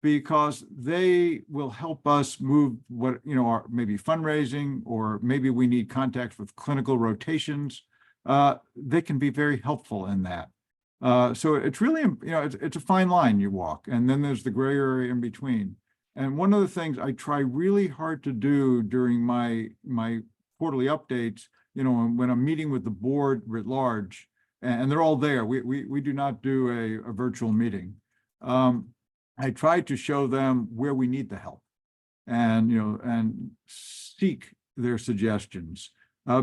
because they will help us move what, our maybe fundraising, or maybe we need contacts with clinical rotations. They can be very helpful in that. So it's really, it's a fine line you walk, and then there's the gray area in between. And one of the things I try really hard to do during my quarterly updates, when I'm meeting with the board writ large, and they're all there, we do not do a virtual meeting. I try to show them where we need the help, and and seek their suggestions,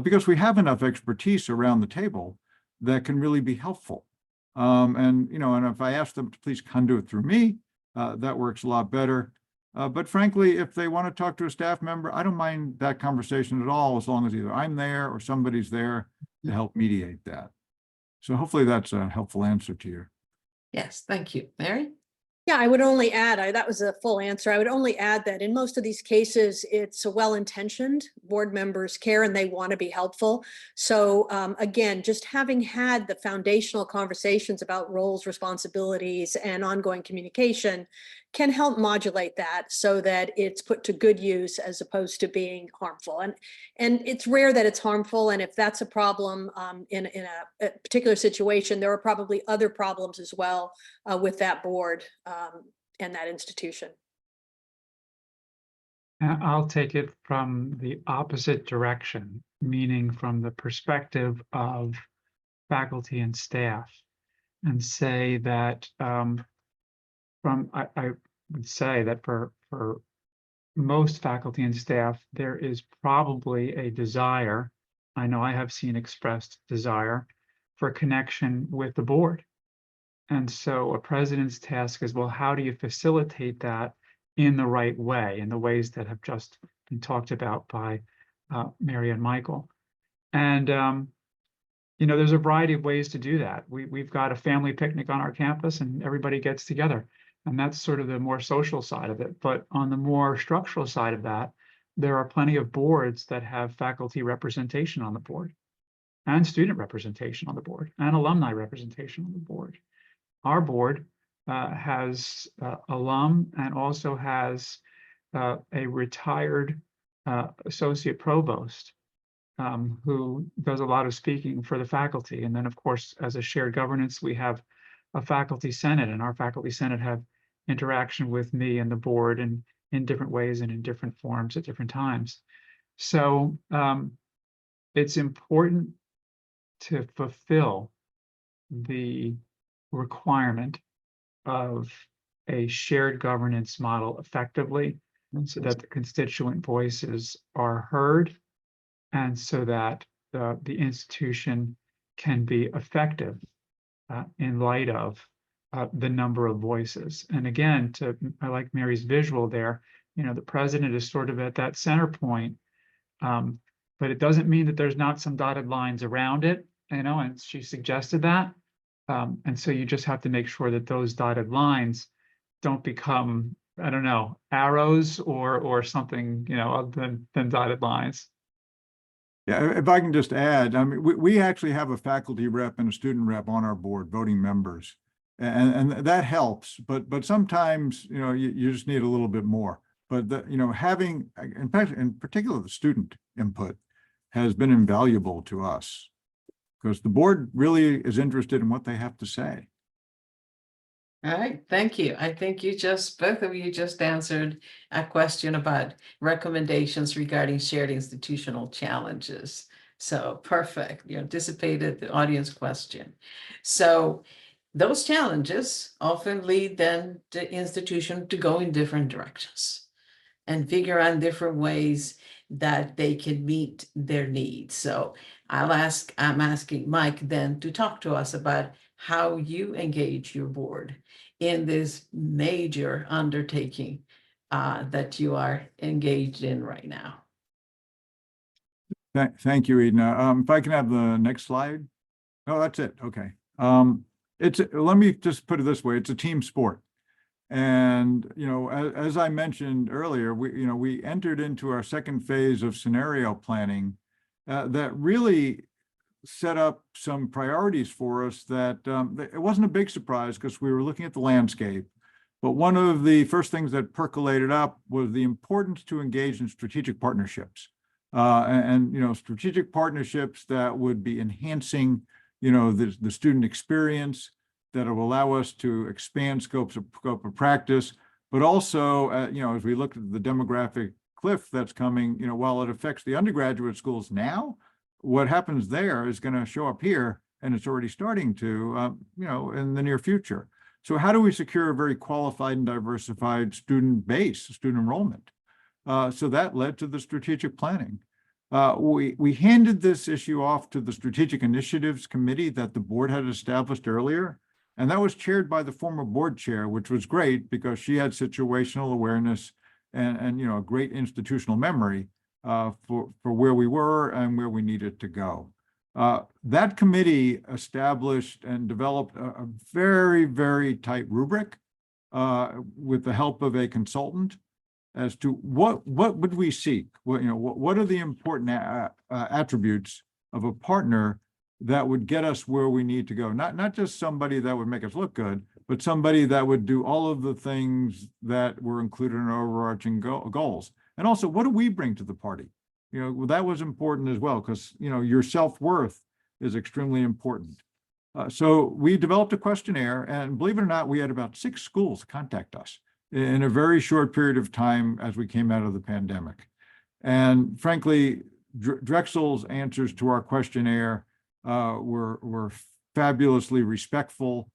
because we have enough expertise around the table that can really be helpful. And if I ask them to please conduit through me, that works a lot better. But frankly, if they want to talk to a staff member, I don't mind that conversation at all, as long as either I'm there or somebody's there to help mediate that. So hopefully that's a helpful answer to you. Yes, thank you. Mary? Yeah, I would only add, that was a full answer. I would only add that in most of these cases, it's a well-intentioned board members care and they want to be helpful. So again, just having had the foundational conversations about roles, responsibilities, and ongoing communication can help modulate that so that it's put to good use as opposed to being harmful. And it's rare that it's harmful. And if that's a problem in a particular situation, there are probably other problems as well with that board and that institution. I'll take it from the opposite direction, meaning from the perspective of faculty and staff, and say that I would say that for most faculty and staff, there is probably a desire, I know I have seen expressed desire, for connection with the board. And so a president's task is, well, how do you facilitate that in the right way, in the ways that have just been talked about by Mary and Michael? And there's a variety of ways to do that. We've got a family picnic on our campus and everybody gets together. And that's sort of the more social side of it. But on the more structural side of that, there are plenty of boards that have faculty representation on the board, and student representation on the board, and alumni representation on the board. Our board has alum and also has a retired associate provost who does a lot of speaking for the faculty. And then, of course, as a shared governance, we have a faculty senate, and our faculty senate have interaction with me and the board and in different ways and in different forms at different times. So it's important to fulfill the requirement of a shared governance model effectively, so that the constituent voices are heard, and so that the institution can be effective in light of the number of voices. And again, I like Mary's visual there, the president is sort of at that center point, but it doesn't mean that there's not some dotted lines around it, and she suggested that. And so you just have to make sure that those dotted lines don't become, I don't know, arrows or something, other than dotted lines. Yeah, if I can just add, I mean, we actually have a faculty rep and a student rep on our board, voting members. And that helps, but sometimes, you just need a little bit more. But having, in fact, in particular, the student input has been invaluable to us because the board really is interested in what they have to say. All right, thank you. I think both of you just answered a question about recommendations regarding shared institutional challenges. So perfect, you anticipated the audience question. So those challenges often lead then the institution to go in different directions and figure out different ways that they can meet their needs. So I'm asking Mike then to talk to us about how you engage your board in this major undertaking that you are engaged in right now. Thank you, Edna. If I can have the next slide. Oh, that's it. Okay. Let me just put it this way. It's a team sport. And, as I mentioned earlier, we entered into our second phase of scenario planning that really set up some priorities for us that it wasn't a big surprise because we were looking at the landscape. But one of the first things that percolated up was the importance to engage in strategic partnerships. Strategic partnerships that would be enhancing, the student experience, that will allow us to expand scope of practice, but also, as we look at the demographic cliff that's coming, while it affects the undergraduate schools now, what happens there is going to show up here, and it's already starting to, in the near future. So how do we secure a very qualified and diversified student base, student enrollment? So that led to the strategic planning. We handed this issue off to the Strategic Initiatives Committee that the board had established earlier. And that was chaired by the former board chair, which was great because she had situational awareness and a great institutional memory for where we were and where we needed to go. That committee established and developed a very, very tight rubric with the help of a consultant as to what would we seek? What are the important attributes of a partner that would get us where we need to go? Not just somebody that would make us look good, but somebody that would do all of the things that were included in our overarching goals. And also, what do we bring to the party? That was important as well, because, your self-worth is extremely important. So we developed a questionnaire, and believe it or not, we had about 6 schools contact us in a very short period of time as we came out of the pandemic. And frankly, Drexel's answers to our questionnaire were fabulously respectful.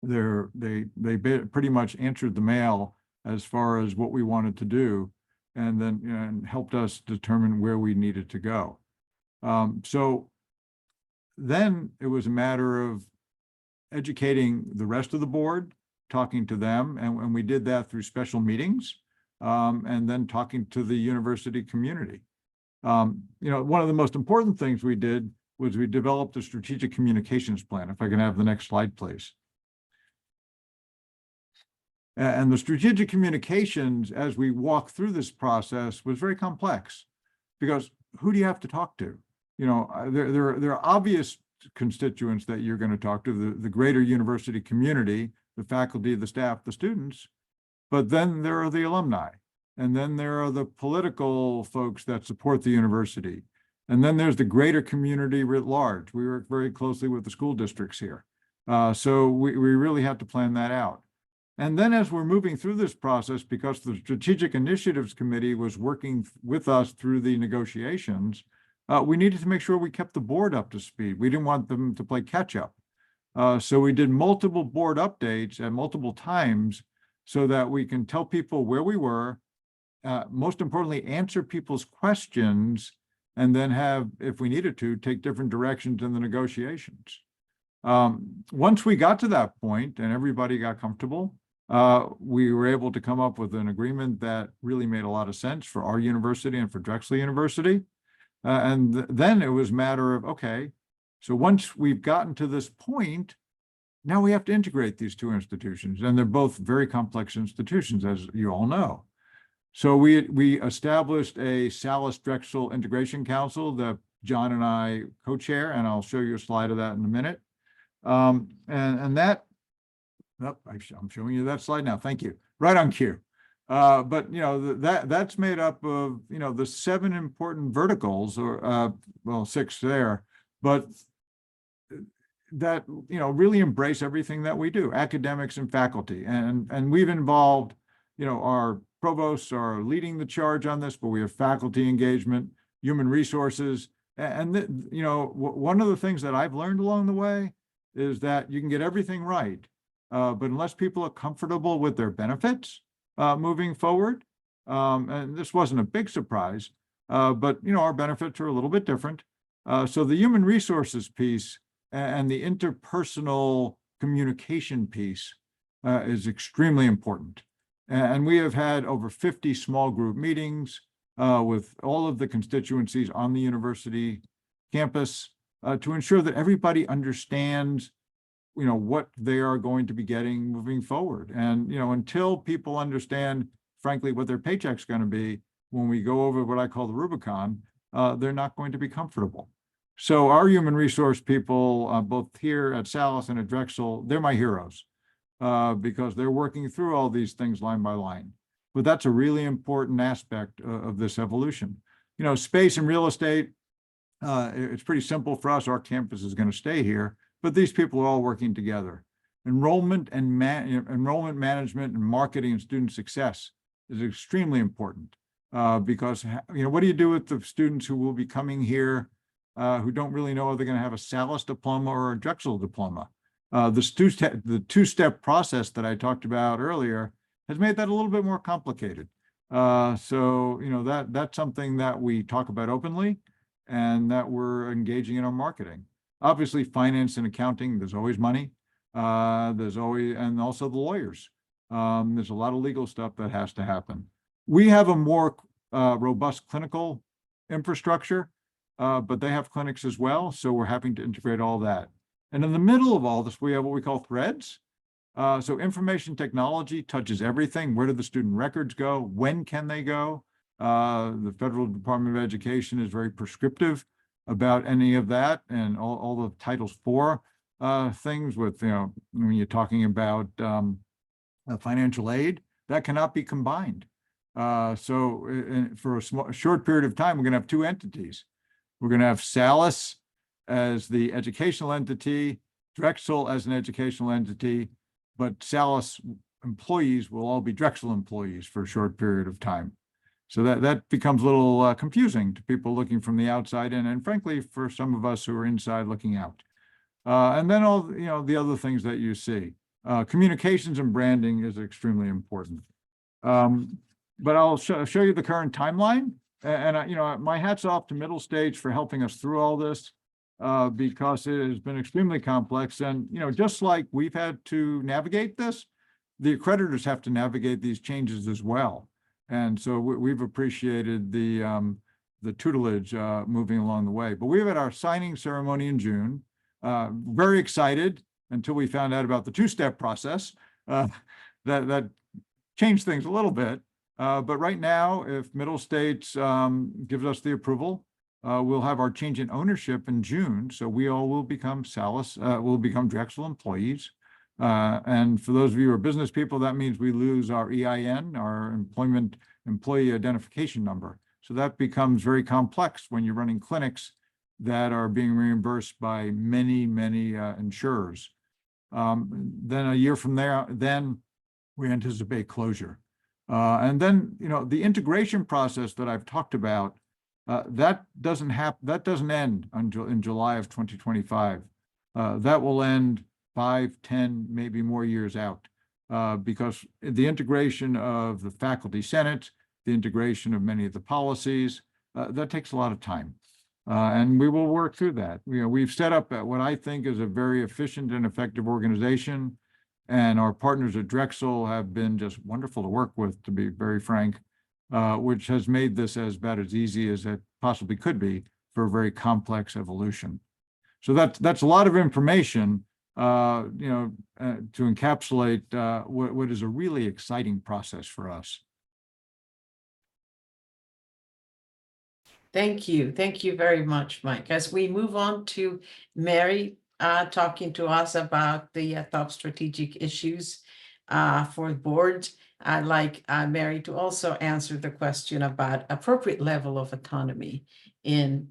They pretty much answered the mail as far as what we wanted to do, and then helped us determine where we needed to go. So then it was a matter of educating the rest of the board, talking to them, and we did that through special meetings, and then talking to the university community. One of the most important things we did was we developed a strategic communications plan. If I can have the next slide, please. And the strategic communications, as we walk through this process, was very complex because who do you have to talk to? There are obvious constituents that you're going to talk to, the greater university community, the faculty, the staff, the students, but then there are the alumni, and then there are the political folks that support the university. And then there's the greater community writ large. We work very closely with the school districts here. So we really have to plan that out. And then as we're moving through this process, because the Strategic Initiatives Committee was working with us through the negotiations, we needed to make sure we kept the board up to speed. We didn't want them to play catch up. So we did multiple board updates at multiple times so that we can tell people where we were, most importantly, answer people's questions, and then have, if we needed to, take different directions in the negotiations. Once we got to that point and everybody got comfortable, we were able to come up with an agreement that really made a lot of sense for our university and for Drexel University. And then it was a matter of, okay, so once we've gotten to this point, Now we have to integrate these two institutions, and they're both very complex institutions, as you all know. So we established a Salus Drexel Integration Council that John and I co-chair, and I'll show you a slide of that in a minute. And that, oh, I'm showing you that slide now. Thank you. Right on cue. But you know, that's made up of, you know, the 7 important verticals, or well, 6 there, but that, you know, really embrace everything that we do, academics and faculty. And we've involved, you know, our provosts are leading the charge on this, but we have faculty engagement, human resources. And you know, one of the things that I've learned along the way is that you can get everything right, but unless people are comfortable with their benefits moving forward, and this wasn't a big surprise, but you know, our benefits are a little bit different. So the human resources piece and the interpersonal communication piece is extremely important. And we have had over 50 small group meetings with all of the constituencies on the university campus to ensure that everybody understands, you know, what they are going to be getting moving forward. And, you know, until people understand, frankly, what their paycheck's going to be when we go over what I call the Rubicon, they're not going to be comfortable. So our human resource people, both here at Salus and at Drexel, they're my heroes because they're working through all these things line by line. But that's a really important aspect of this evolution. You know, space and real estate, it's pretty simple for us. Our campus is going to stay here, but these people are all working together. Enrollment and enrollment management and marketing and student success is extremely important because, you know, what do you do with the students who will be coming here who don't really know if they're going to have a Salus diploma or a Drexel diploma? The two-step process that I talked about earlier has made that a little bit more complicated. So, you know, that's something that we talk about openly and that we're engaging in our marketing. Obviously, finance and accounting, there's always money. There's always, and also the lawyers. There's a lot of legal stuff that has to happen. We have a more robust clinical infrastructure, but they have clinics as well. So we're having to integrate all that. And in the middle of all this, we have what we call threads. So information technology touches everything. Where do the student records go? When can they go? The Federal Department of Education is very prescriptive about any of that, and all the Title IV things with, you know, when you're talking about financial aid, that cannot be combined. So for a short period of time, we're going to have 2 entities. We're going to have Salus as the educational entity, Drexel as an educational entity, but Salus employees will all be Drexel employees for a short period of time. So that becomes a little confusing to people looking from the outside in, and frankly, for some of us who are inside looking out. And then all, you know, the other things that you see. Communications and branding is extremely important. But I'll show you the current timeline. And you know, my hat's off to Middle Stage for helping us through all this because it has been extremely complex. And, you know, just like we've had to navigate this, the accreditors have to navigate these changes as well. And so we've appreciated the tutelage moving along the way. But we've had our signing ceremony in June. Very excited until we found out about the 2-step process. That changed things a little bit. But right now, if Middle States gives us the approval, we'll have our change in ownership in June. So we all will become Salus, will become Drexel employees. And for those of you who are business people, that means we lose our EIN, our employee identification number. So that becomes very complex when you're running clinics that are being reimbursed by many insurers. Then a year from there, then we anticipate closure. And then, you know, the integration process that I've talked about, that doesn't end until in July of 2025. That will end 5, 10, maybe more years out, because the integration of the faculty senate, the integration of many of the policies, that takes a lot of time. And we will work through that. You know, we've set up what I think is a very efficient and effective organization. And our partners at Drexel have been just wonderful to work with, to be very frank, which has made this about as easy as it possibly could be for a very complex evolution. So that's a lot of information, to encapsulate what is a really exciting process for us. Thank you. Thank you very much, Mike. As we move on to Mary talking to us about the top strategic issues for the board, I'd like Mary to also answer the question about appropriate level of autonomy in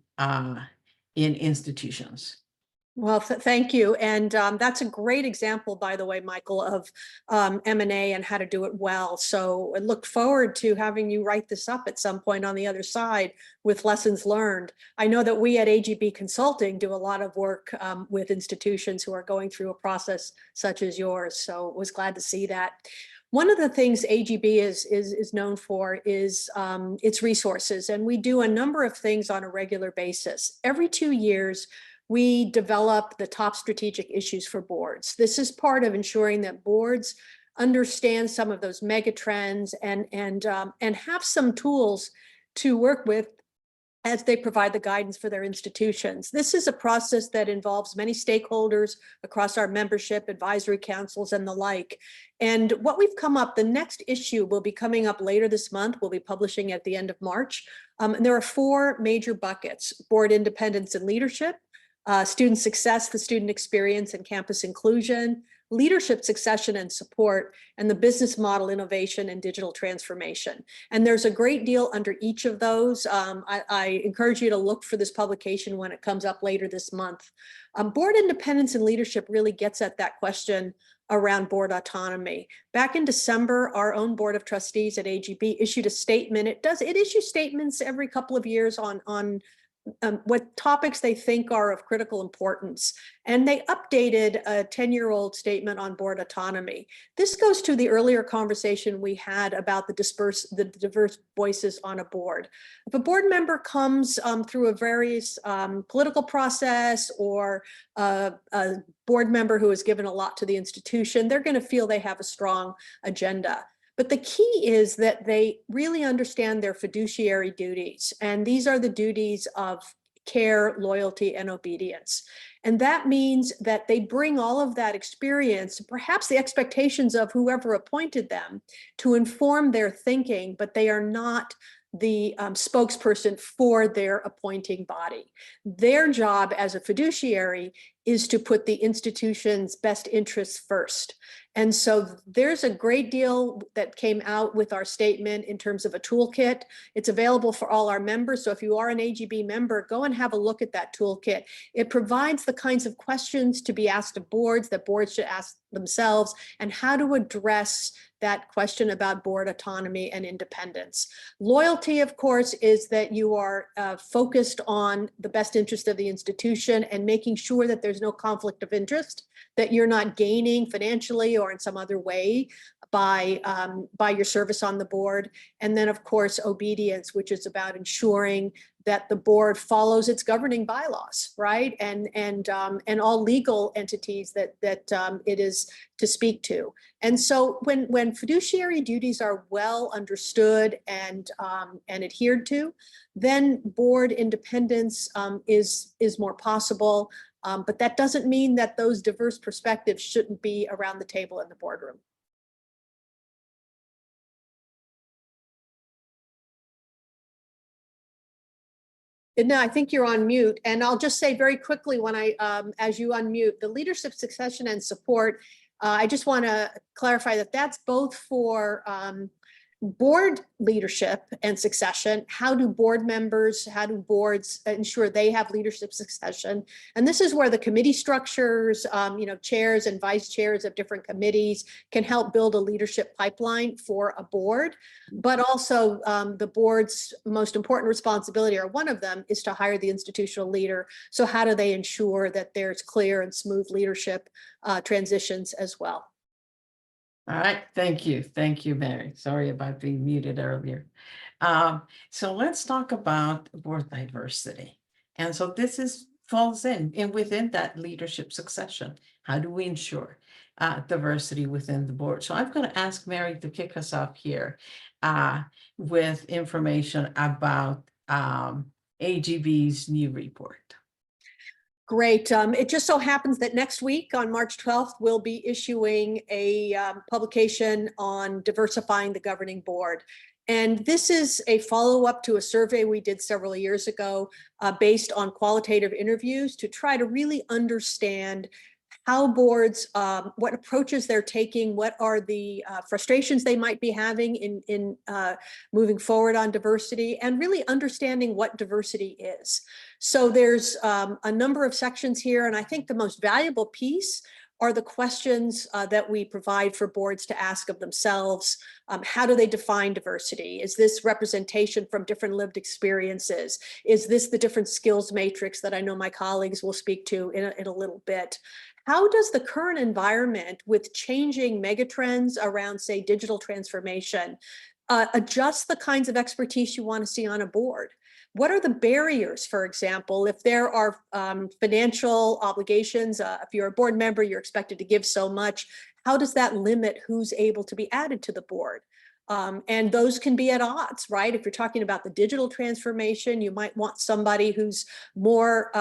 institutions. Well, thank you. And that's a great example, by the way, Michael, of M&A and how to do it well. So I look forward to having you write this up at some point on the other side with lessons learned. I know that we at AGB Consulting do a lot of work with institutions who are going through a process such as yours. So was glad to see that. One of the things AGB is known for is its resources. And we do a number of things on a regular basis. Every 2 years, we develop the top strategic issues for boards. This is part of ensuring that boards understand some of those mega trends and have some tools to work with as they provide the guidance for their institutions. This is a process that involves many stakeholders across our membership, advisory councils, and the like. And what we've come up, the next issue will be coming up later this month. We'll be publishing at the end of March. And there are 4 major buckets: board independence and leadership, student success, the student experience and campus inclusion, leadership succession and support, and the business model innovation and digital transformation. And there's a great deal under each of those. I encourage you to look for this publication when it comes up later this month. Board independence and leadership really gets at that question around board autonomy. Back in December, our own board of trustees at AGB issued a statement. It issues statements every couple of years on what topics they think are of critical importance. And they updated a 10-year-old statement on board autonomy. This goes to the earlier conversation we had about the diverse voices on a board. If a board member comes through a various political process or a board member who has given a lot to the institution, they're going to feel they have a strong agenda. But the key is that they really understand their fiduciary duties. And these are the duties of care, loyalty, and obedience. And that means that they bring all of that experience, perhaps the expectations of whoever appointed them, to inform their thinking, but they are not the spokesperson for their appointing body. Their job as a fiduciary is to put the institution's best interests first. And so there's a great deal that came out with our statement in terms of a toolkit. It's available for all our members. So if you are an AGB member, go and have a look at that toolkit. It provides the kinds of questions to be asked of boards that boards should ask themselves, and how to address that question about board autonomy and independence. Loyalty, of course, is that you are focused on the best interest of the institution and making sure that there's no conflict of interest, that you're not gaining financially or in some other way by your service on the board. And then, of course, obedience, which is about ensuring that the board follows its governing bylaws, right? And all legal entities that it is to speak to. And so when fiduciary duties are well understood and adhered to, then board independence is more possible. But that doesn't mean that those diverse perspectives shouldn't be around the table in the boardroom. No, I think you're on mute. And I'll just say very quickly when as you unmute, the leadership succession and support, I just want to clarify that that's both for board leadership and succession. How do boards ensure they have leadership succession? And this is where the committee structures, chairs and vice chairs of different committees can help build a leadership pipeline for a board. But also the board's most important responsibility, or one of them, is to hire the institutional leader. So how do they ensure that there's clear and smooth leadership transitions as well? All right, thank you. Thank you, Mary. Sorry about being muted earlier. So let's talk about board diversity. And so this falls in within that leadership succession. How do we ensure diversity within the board? So I'm going to ask Mary to kick us off here with information about AGB's new report. Great. It just so happens that next week on March 12th, we'll be issuing a publication on diversifying the governing board. And this is a follow-up to a survey we did several years ago based on qualitative interviews to try to really understand how boards, what approaches they're taking, what are the frustrations they might be having in moving forward on diversity, and really understanding what diversity is. So there's a number of sections here, and I think the most valuable piece are the questions that we provide for boards to ask of themselves. How do they define diversity? Is this representation from different lived experiences? Is this the different skills matrix that I know my colleagues will speak to in a little bit? How does the current environment with changing megatrends around, say, digital transformation, adjust the kinds of expertise you want to see on a board? What are the barriers, for example, if there are financial obligations, if you're a board member, you're expected to give so much, how does that limit who's able to be added to the board? And those can be at odds, right? If you're talking about the digital transformation, you might want somebody who's more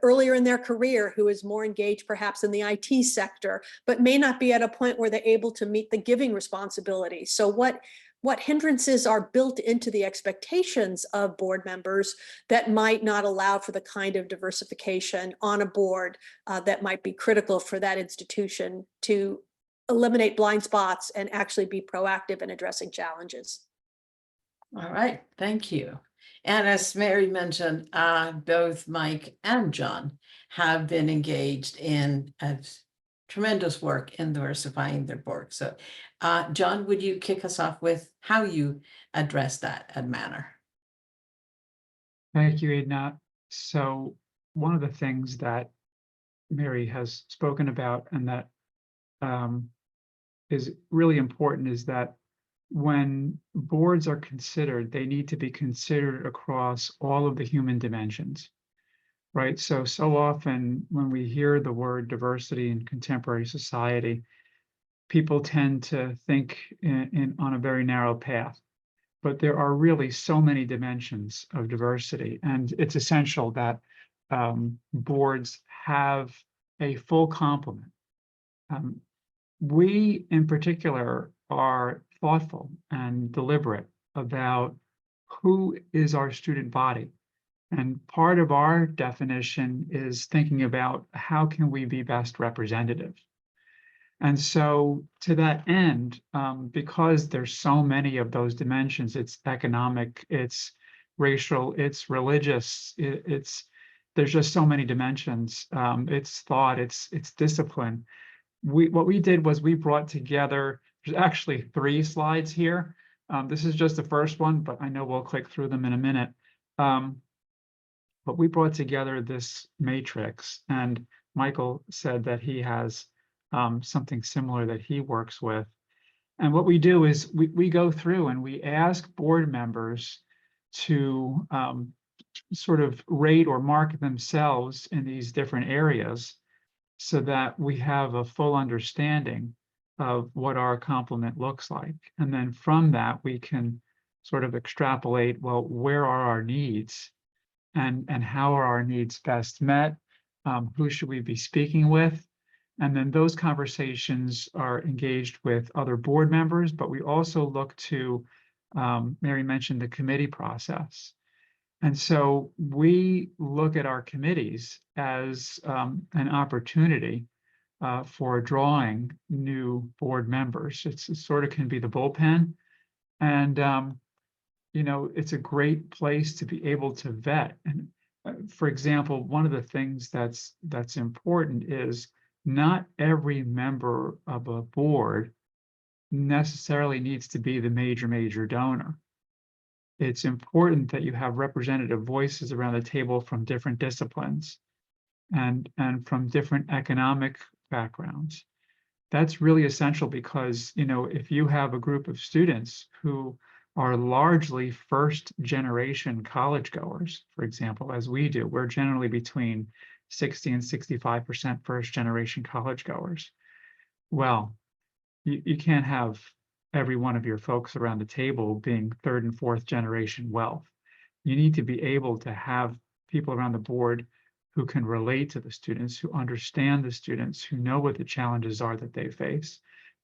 earlier in their career, who is more engaged perhaps in the IT sector, but may not be at a point where they're able to meet the giving responsibility. So what hindrances are built into the expectations of board members that might not allow for the kind of diversification on a board that might be critical for that institution to eliminate blind spots and actually be proactive in addressing challenges. All right, thank you. And as Mary mentioned, both Mike and John have been engaged in tremendous work in diversifying their board. So John, would you kick us off with how you address that at Manor? Thank you, Edna. So one of the things that Mary has spoken about and that is really important is that when boards are considered, they need to be considered across all of the human dimensions, right? So often when we hear the word diversity in contemporary society, people tend to think on a very narrow path. But there are really so many dimensions of diversity, and it's essential that boards have a full complement. We, in particular, are thoughtful and deliberate about who is our student body. And part of our definition is thinking about how can we be best representative. And so to that end, because there's so many of those dimensions, it's economic, it's racial, it's religious, there's just so many dimensions. It's thought, it's discipline. What we did was we brought together, there's actually 3 slides here. This is just the first one, but I know we'll click through them in a minute. But we brought together this matrix, and Michael said that he has something similar that he works with. And what we do is we go through and we ask board members to sort of rate or mark themselves in these different areas so that we have a full understanding of what our complement looks like. And then from that, we can sort of extrapolate, well, where are our needs and how are our needs best met? Who should we be speaking with? And then those conversations are engaged with other board members, but we also look to, Mary mentioned the committee process. And so we look at our committees as an opportunity for drawing new board members. It sort of can be the bullpen. And, you know, it's a great place to be able to vet. And for example, one of the things that's important is not every member of a board necessarily needs to be the major donor. It's important that you have representative voices around the table from different disciplines and from different economic backgrounds. That's really essential because, you know, if you have a group of students who are largely first generation college goers, for example, as we do, we're generally between 60 and 65% first generation college goers. Well, you can't have every one of your folks around the table being 3rd and 4th generation wealth. You need to be able to have people around the board who can relate to the students, who understand the students, who know what the challenges are that they face.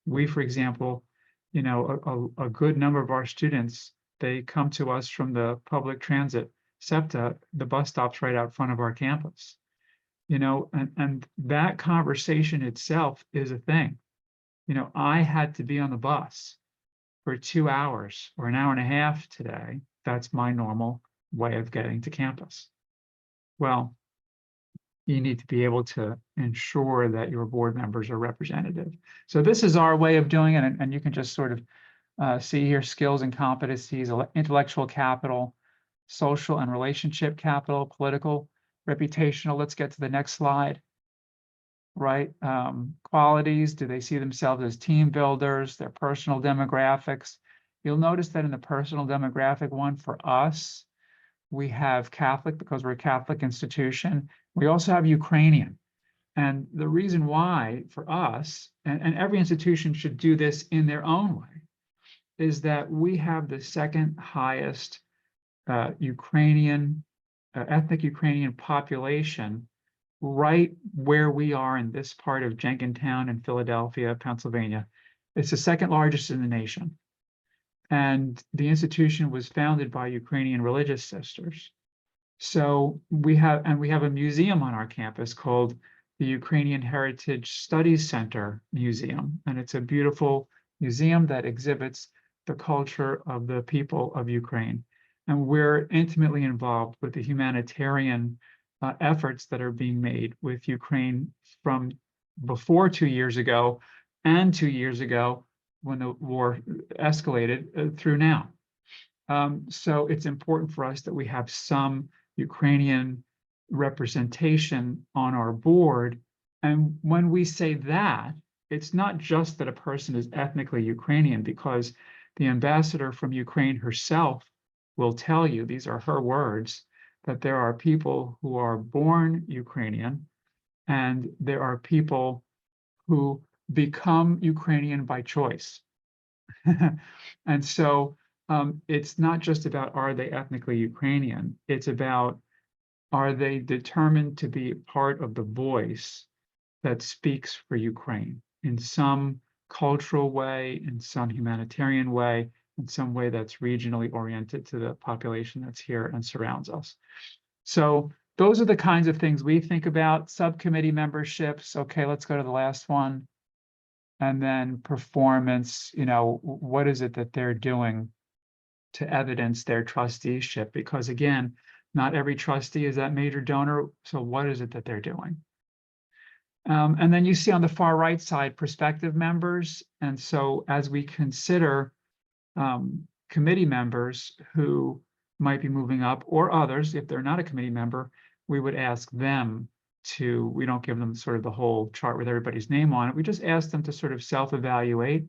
We, for example, you know, a good number of our students, they come to us from the public transit, SEPTA, the bus stops right out front of our campus. You know, and that conversation itself is a thing. You know, I had to be on the bus for 2 hours or an hour and a half today. That's my normal way of getting to campus. Well, you need to be able to ensure that your board members are representative. So this is our way of doing it, and you can just sort of see here skills and competencies, intellectual capital, social and relationship capital, political, reputational. Let's get to the next slide. Right? Qualities, do they see themselves as team builders, their personal demographics? You'll notice that in the personal demographic one for us, we have Catholic because we're a Catholic institution. We also have Ukrainian. And the reason why for us, and every institution should do this in their own way, is that we have the second highest Ukrainian, ethnic Ukrainian population right where we are in this part of Jenkintown in Philadelphia, Pennsylvania. It's the second largest in the nation. And the institution was founded by Ukrainian religious sisters. So we have a museum on our campus called the Ukrainian Heritage Studies Center Museum. And it's a beautiful museum that exhibits the culture of the people of Ukraine. And we're intimately involved with the humanitarian efforts that are being made with Ukraine from before 2 years ago and 2 years ago when the war escalated through now. So it's important for us that we have some Ukrainian representation on our board. And when we say that, it's not just that a person is ethnically Ukrainian, because the ambassador from Ukraine herself will tell you, these are her words, that there are people who are born Ukrainian and there are people who become Ukrainian by choice. And so it's not just about, are they ethnically Ukrainian? It's about, are they determined to be part of the voice that speaks for Ukraine in some cultural way, in some humanitarian way, in some way that's regionally oriented to the population that's here and surrounds us. So those are the kinds of things we think about. Subcommittee memberships. Okay, let's go to the last one. And then performance, you know, what is it that they're doing to evidence their trusteeship? Because again, not every trustee is that major donor. So what is it that they're doing? And then you see on the far right side, prospective members. And so as we consider committee members who might be moving up, or others, if they're not a committee member, we would ask them to, we don't give them sort of the whole chart with everybody's name on it. We just ask them to sort of self-evaluate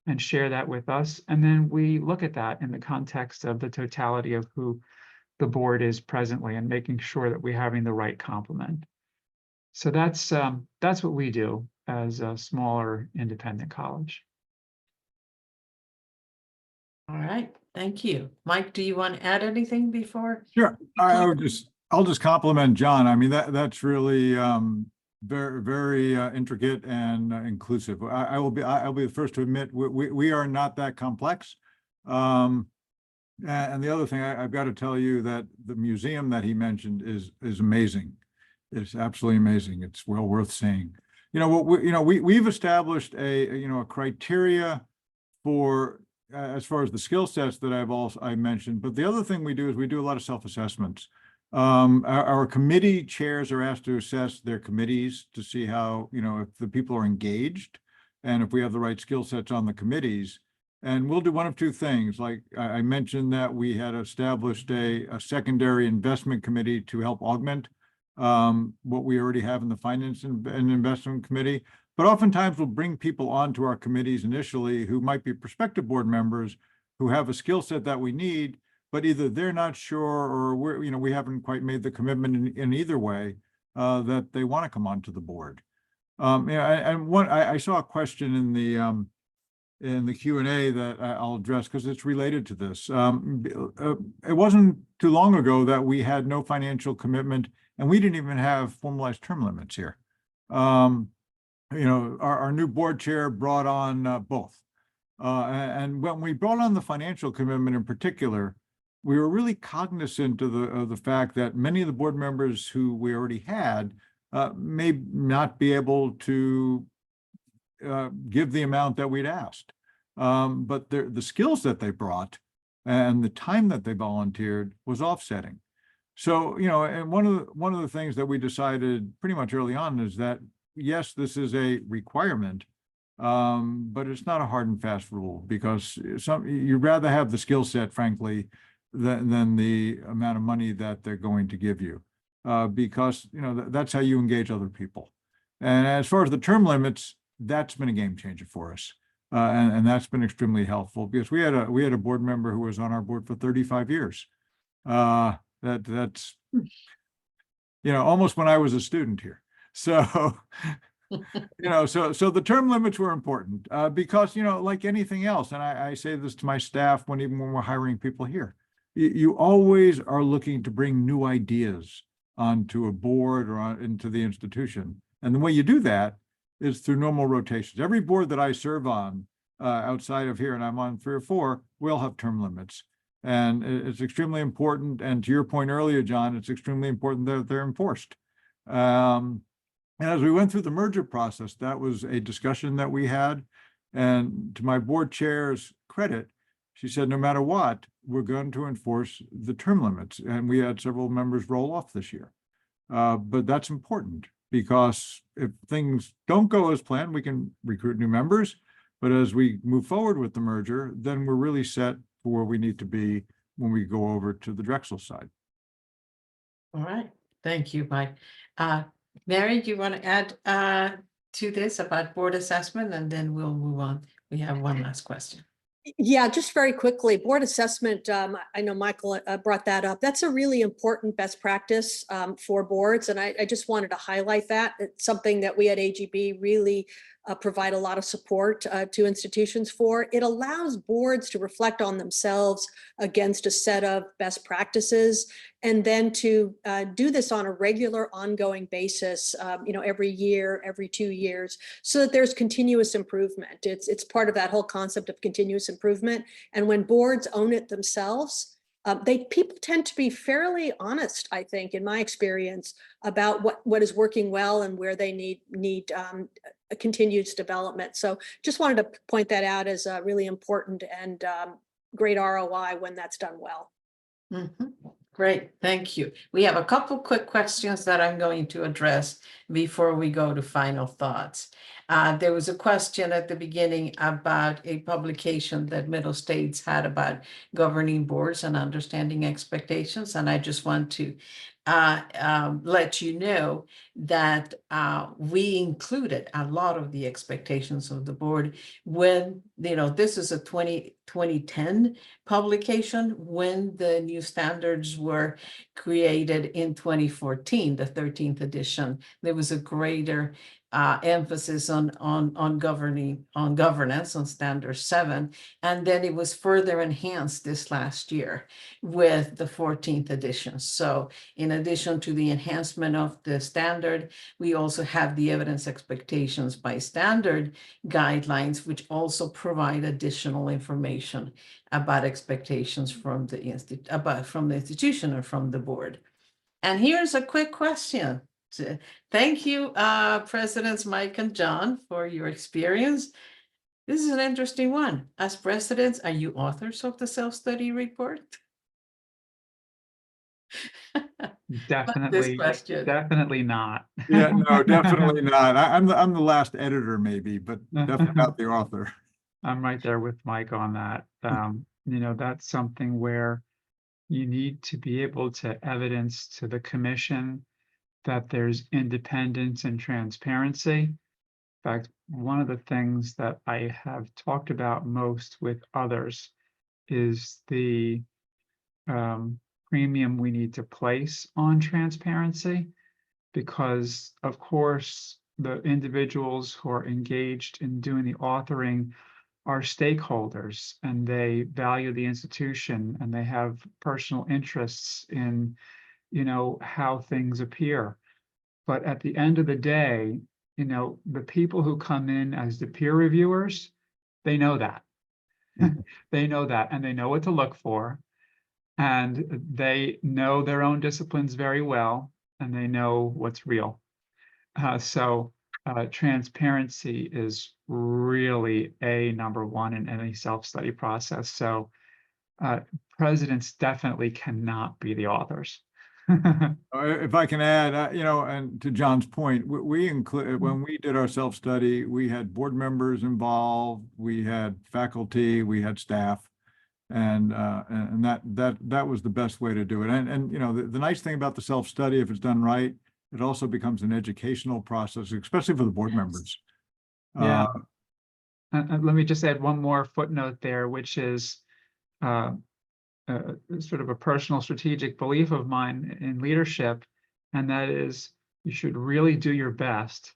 and share that with us. And then we look at that in the context of the totality of who the board is presently and making sure that we're having the right complement. So that's what we do as a smaller independent college. All right, thank you. Mike, do you want to add anything before? Sure. I'll just compliment John. I mean, that's really very, very intricate and inclusive. I'll be the first to admit we are not that complex. And the other thing I've got to tell you that the museum that he mentioned is amazing. It's absolutely amazing. It's well worth seeing. You know, we've established a criteria for as far as the skill sets that I mentioned. But the other thing we do is we do a lot of self-assessments. Our committee chairs are asked to assess their committees to see how, if the people are engaged and if we have the right skill sets on the committees. And we'll do one of two things. Like I mentioned that we had established a secondary investment committee to help augment what we already have in the Finance and Investment Committee. But oftentimes we'll bring people onto our committees initially who might be prospective board members who have a skill set that we need, but either they're not sure or we haven't quite made the commitment in either way that they want to come onto the board. And I saw a question in in the Q&A that I'll address because it's related to this. It wasn't too long ago that we had no financial commitment and we didn't even have formalized term limits here. Our new board chair brought on both. And when we brought on the financial commitment in particular, we were really cognizant of the fact that many of the board members who we already had may not be able to give the amount that we'd asked. But the skills that they brought and the time that they volunteered was offsetting. So, and one of the things that we decided pretty much early on is that, yes, this is a requirement, but it's not a hard and fast rule because you'd rather have the skill set, frankly, than the amount of money that they're going to give you, because, that's how you engage other people. And as far as the term limits, that's been a game changer for us. And that's been extremely helpful because we had a board member who was on our board for 35 years. That's almost when I was a student here. So, so the term limits were important because, like anything else, and I say this to my staff even when we're hiring people here, you always are looking to bring new ideas onto a board or into the institution. And the way you do that is through normal rotations. Every board that I serve on outside of here, and I'm on 3 or 4, will have term limits. And it's extremely important. And to your point earlier, John, it's extremely important that they're enforced. And as we went through the merger process, that was a discussion that we had. And to my board chair's credit, she said, no matter what, we're going to enforce the term limits. And we had several members roll off this year. But that's important because if things don't go as planned, we can recruit new members. But as we move forward with the merger, then we're really set for where we need to be when we go over to the Drexel side. All right. Thank you, Mike. Mary, do you want to add to this about board assessment, and then we'll move on. We have one last question. Yeah, just very quickly, board assessment, I know Michael brought that up. That's a really important best practice for boards. And I just wanted to highlight that. It's something that we at AGB really provide a lot of support to institutions for. It allows boards to reflect on themselves against a set of best practices, and then to do this on a regular, ongoing basis, every year, every 2 years, so that there's continuous improvement. It's part of that whole concept of continuous improvement. And when boards own it themselves, people tend to be fairly honest, I think, in my experience, about what is working well and where they need a continuous development. So just wanted to point that out as really important and great ROI when that's done well. Mm-hmm. Great, thank you. We have a couple quick questions that I'm going to address before we go to final thoughts. There was a question at the beginning about a publication that Middle States had about governing boards and understanding expectations, and I just want to let you know that we included a lot of the expectations of the board when, this is a 2010 publication when the new standards were created in 2014, the 13th edition. There was a greater emphasis on governance on standard 7, and then it was further enhanced this last year with the 14th edition. So in addition to the enhancement of the standard, we also have the evidence expectations by standard guidelines, which also provide additional information about expectations from the institution or from the board. And here's a quick question. Thank you, Presidents Mike and John, for your experience. This is an interesting one. As presidents, are you authors of the self-study report? Definitely, definitely not. Yeah, no, definitely not. I'm the last editor, maybe, but definitely not the author. I'm right there with Mike on that. That's something where you need to be able to evidence to the commission that there's independence and transparency. In fact, one of the things that I have talked about most with others is the premium we need to place on transparency, because of course the individuals who are engaged in doing the authoring are stakeholders and they value the institution and they have personal interests in, how things appear. But at the end of the day, the people who come in as the peer reviewers, they know that. They know that, and they know what to look for. And they know their own disciplines very well, and they know what's real. So transparency is really number one in any self-study process. So presidents definitely cannot be the authors. If I can add, and to John's point, we include, when we did our self-study, we had board members involved, we had faculty, we had staff, and that was the best way to do it. And the nice thing about the self-study, if it's done right, it also becomes an educational process, especially for the board members. Yeah. Let me just add one more footnote there, which is sort of a personal strategic belief of mine in leadership, and that is you should really do your best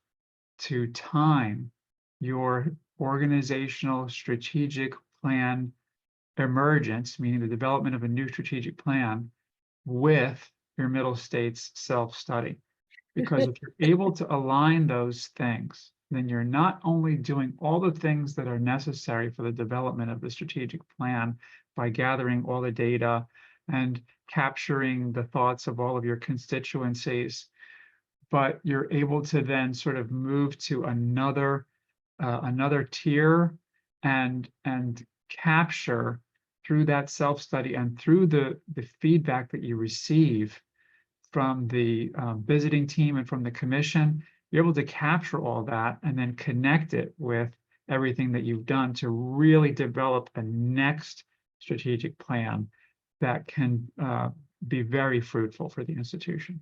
to time your organizational strategic plan emergence, meaning the development of a new strategic plan, with your middle states self-study. Because if you're able to align those things, then you're not only doing all the things that are necessary for the development of the strategic plan by gathering all the data and capturing the thoughts of all of your constituencies, but you're able to then sort of move to another tier and capture through that self-study and through the feedback that you receive from the visiting team and from the commission. You're able to capture all that and then connect it with everything that you've done to really develop a next strategic plan that can be very fruitful for the institution.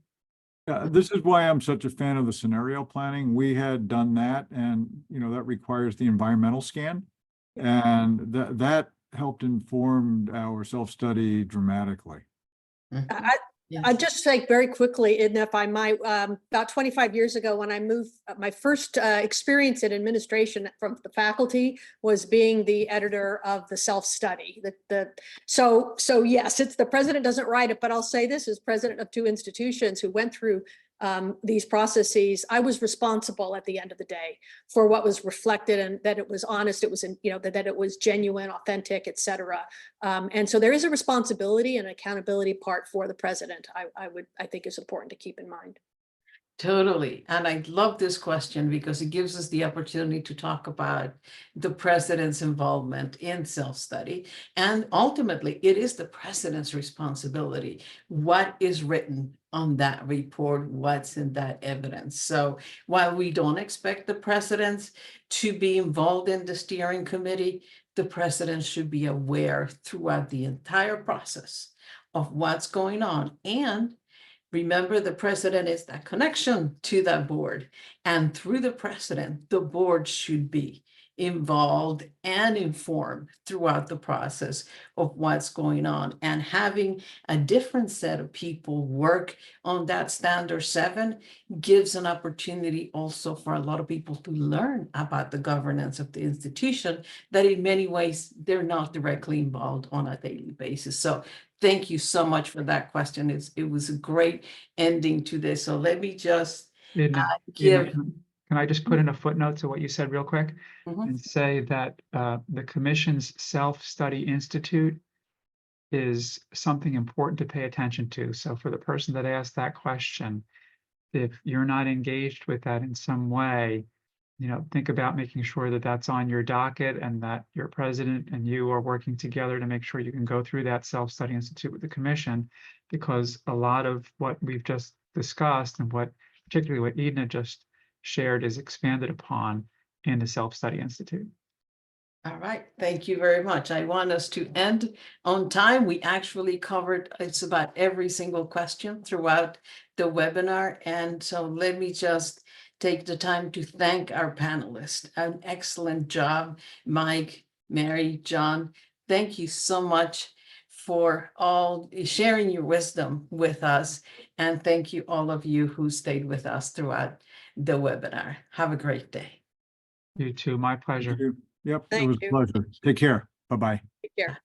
This is why I'm such a fan of the scenario planning. We had done that, and that requires the environmental scan, and that helped inform our self-study dramatically. I'll just say very quickly, and if I might, about 25 years ago, when I moved, my first experience in administration from the faculty was being the editor of the self-study. So yes, it's the president doesn't write it, but I'll say this as president of two institutions who went through these processes. I was responsible at the end of the day for what was reflected and that it was honest, it was, that it was genuine, authentic, et cetera. And so there is a responsibility and accountability part for the president. I think is important to keep in mind. Totally. And I love this question because it gives us the opportunity to talk about the president's involvement in self-study. And ultimately, it is the president's responsibility. What is written on that report, what's in that evidence. So while we don't expect the presidents to be involved in the steering committee, the president should be aware throughout the entire process of what's going on. And remember, the president is that connection to that board, and through the president, the board should be involved and informed throughout the process of what's going on. And having a different set of people work on that standard 7 gives an opportunity also for a lot of people to learn about the governance of the institution that in many ways they're not directly involved on a daily basis. So thank you so much for that question. It was a great ending to this. So let me just give. Can I just put in a footnote to what you said real quick and say that the Commission's Self-Study Institute is something important to pay attention to. So for the person that asked that question, if you're not engaged with that in some way, think about making sure that that's on your docket and that your president and you are working together to make sure you can go through that Self-Study Institute with the Commission, because a lot of what we've just discussed and particularly what Edna just shared is expanded upon in the Self-Study Institute. All right, thank you very much. I want us to end on time. We actually covered it's about every single question throughout the webinar. And so let me just take the time to thank our panelists. An excellent job, Mike, Mary, John. Thank you so much for all sharing your wisdom with us. And thank you all of you who stayed with us throughout the webinar. Have a great day. You too, my pleasure. Thank you. Yep, it Thank was a you. pleasure. Take care. Bye-bye. Take care.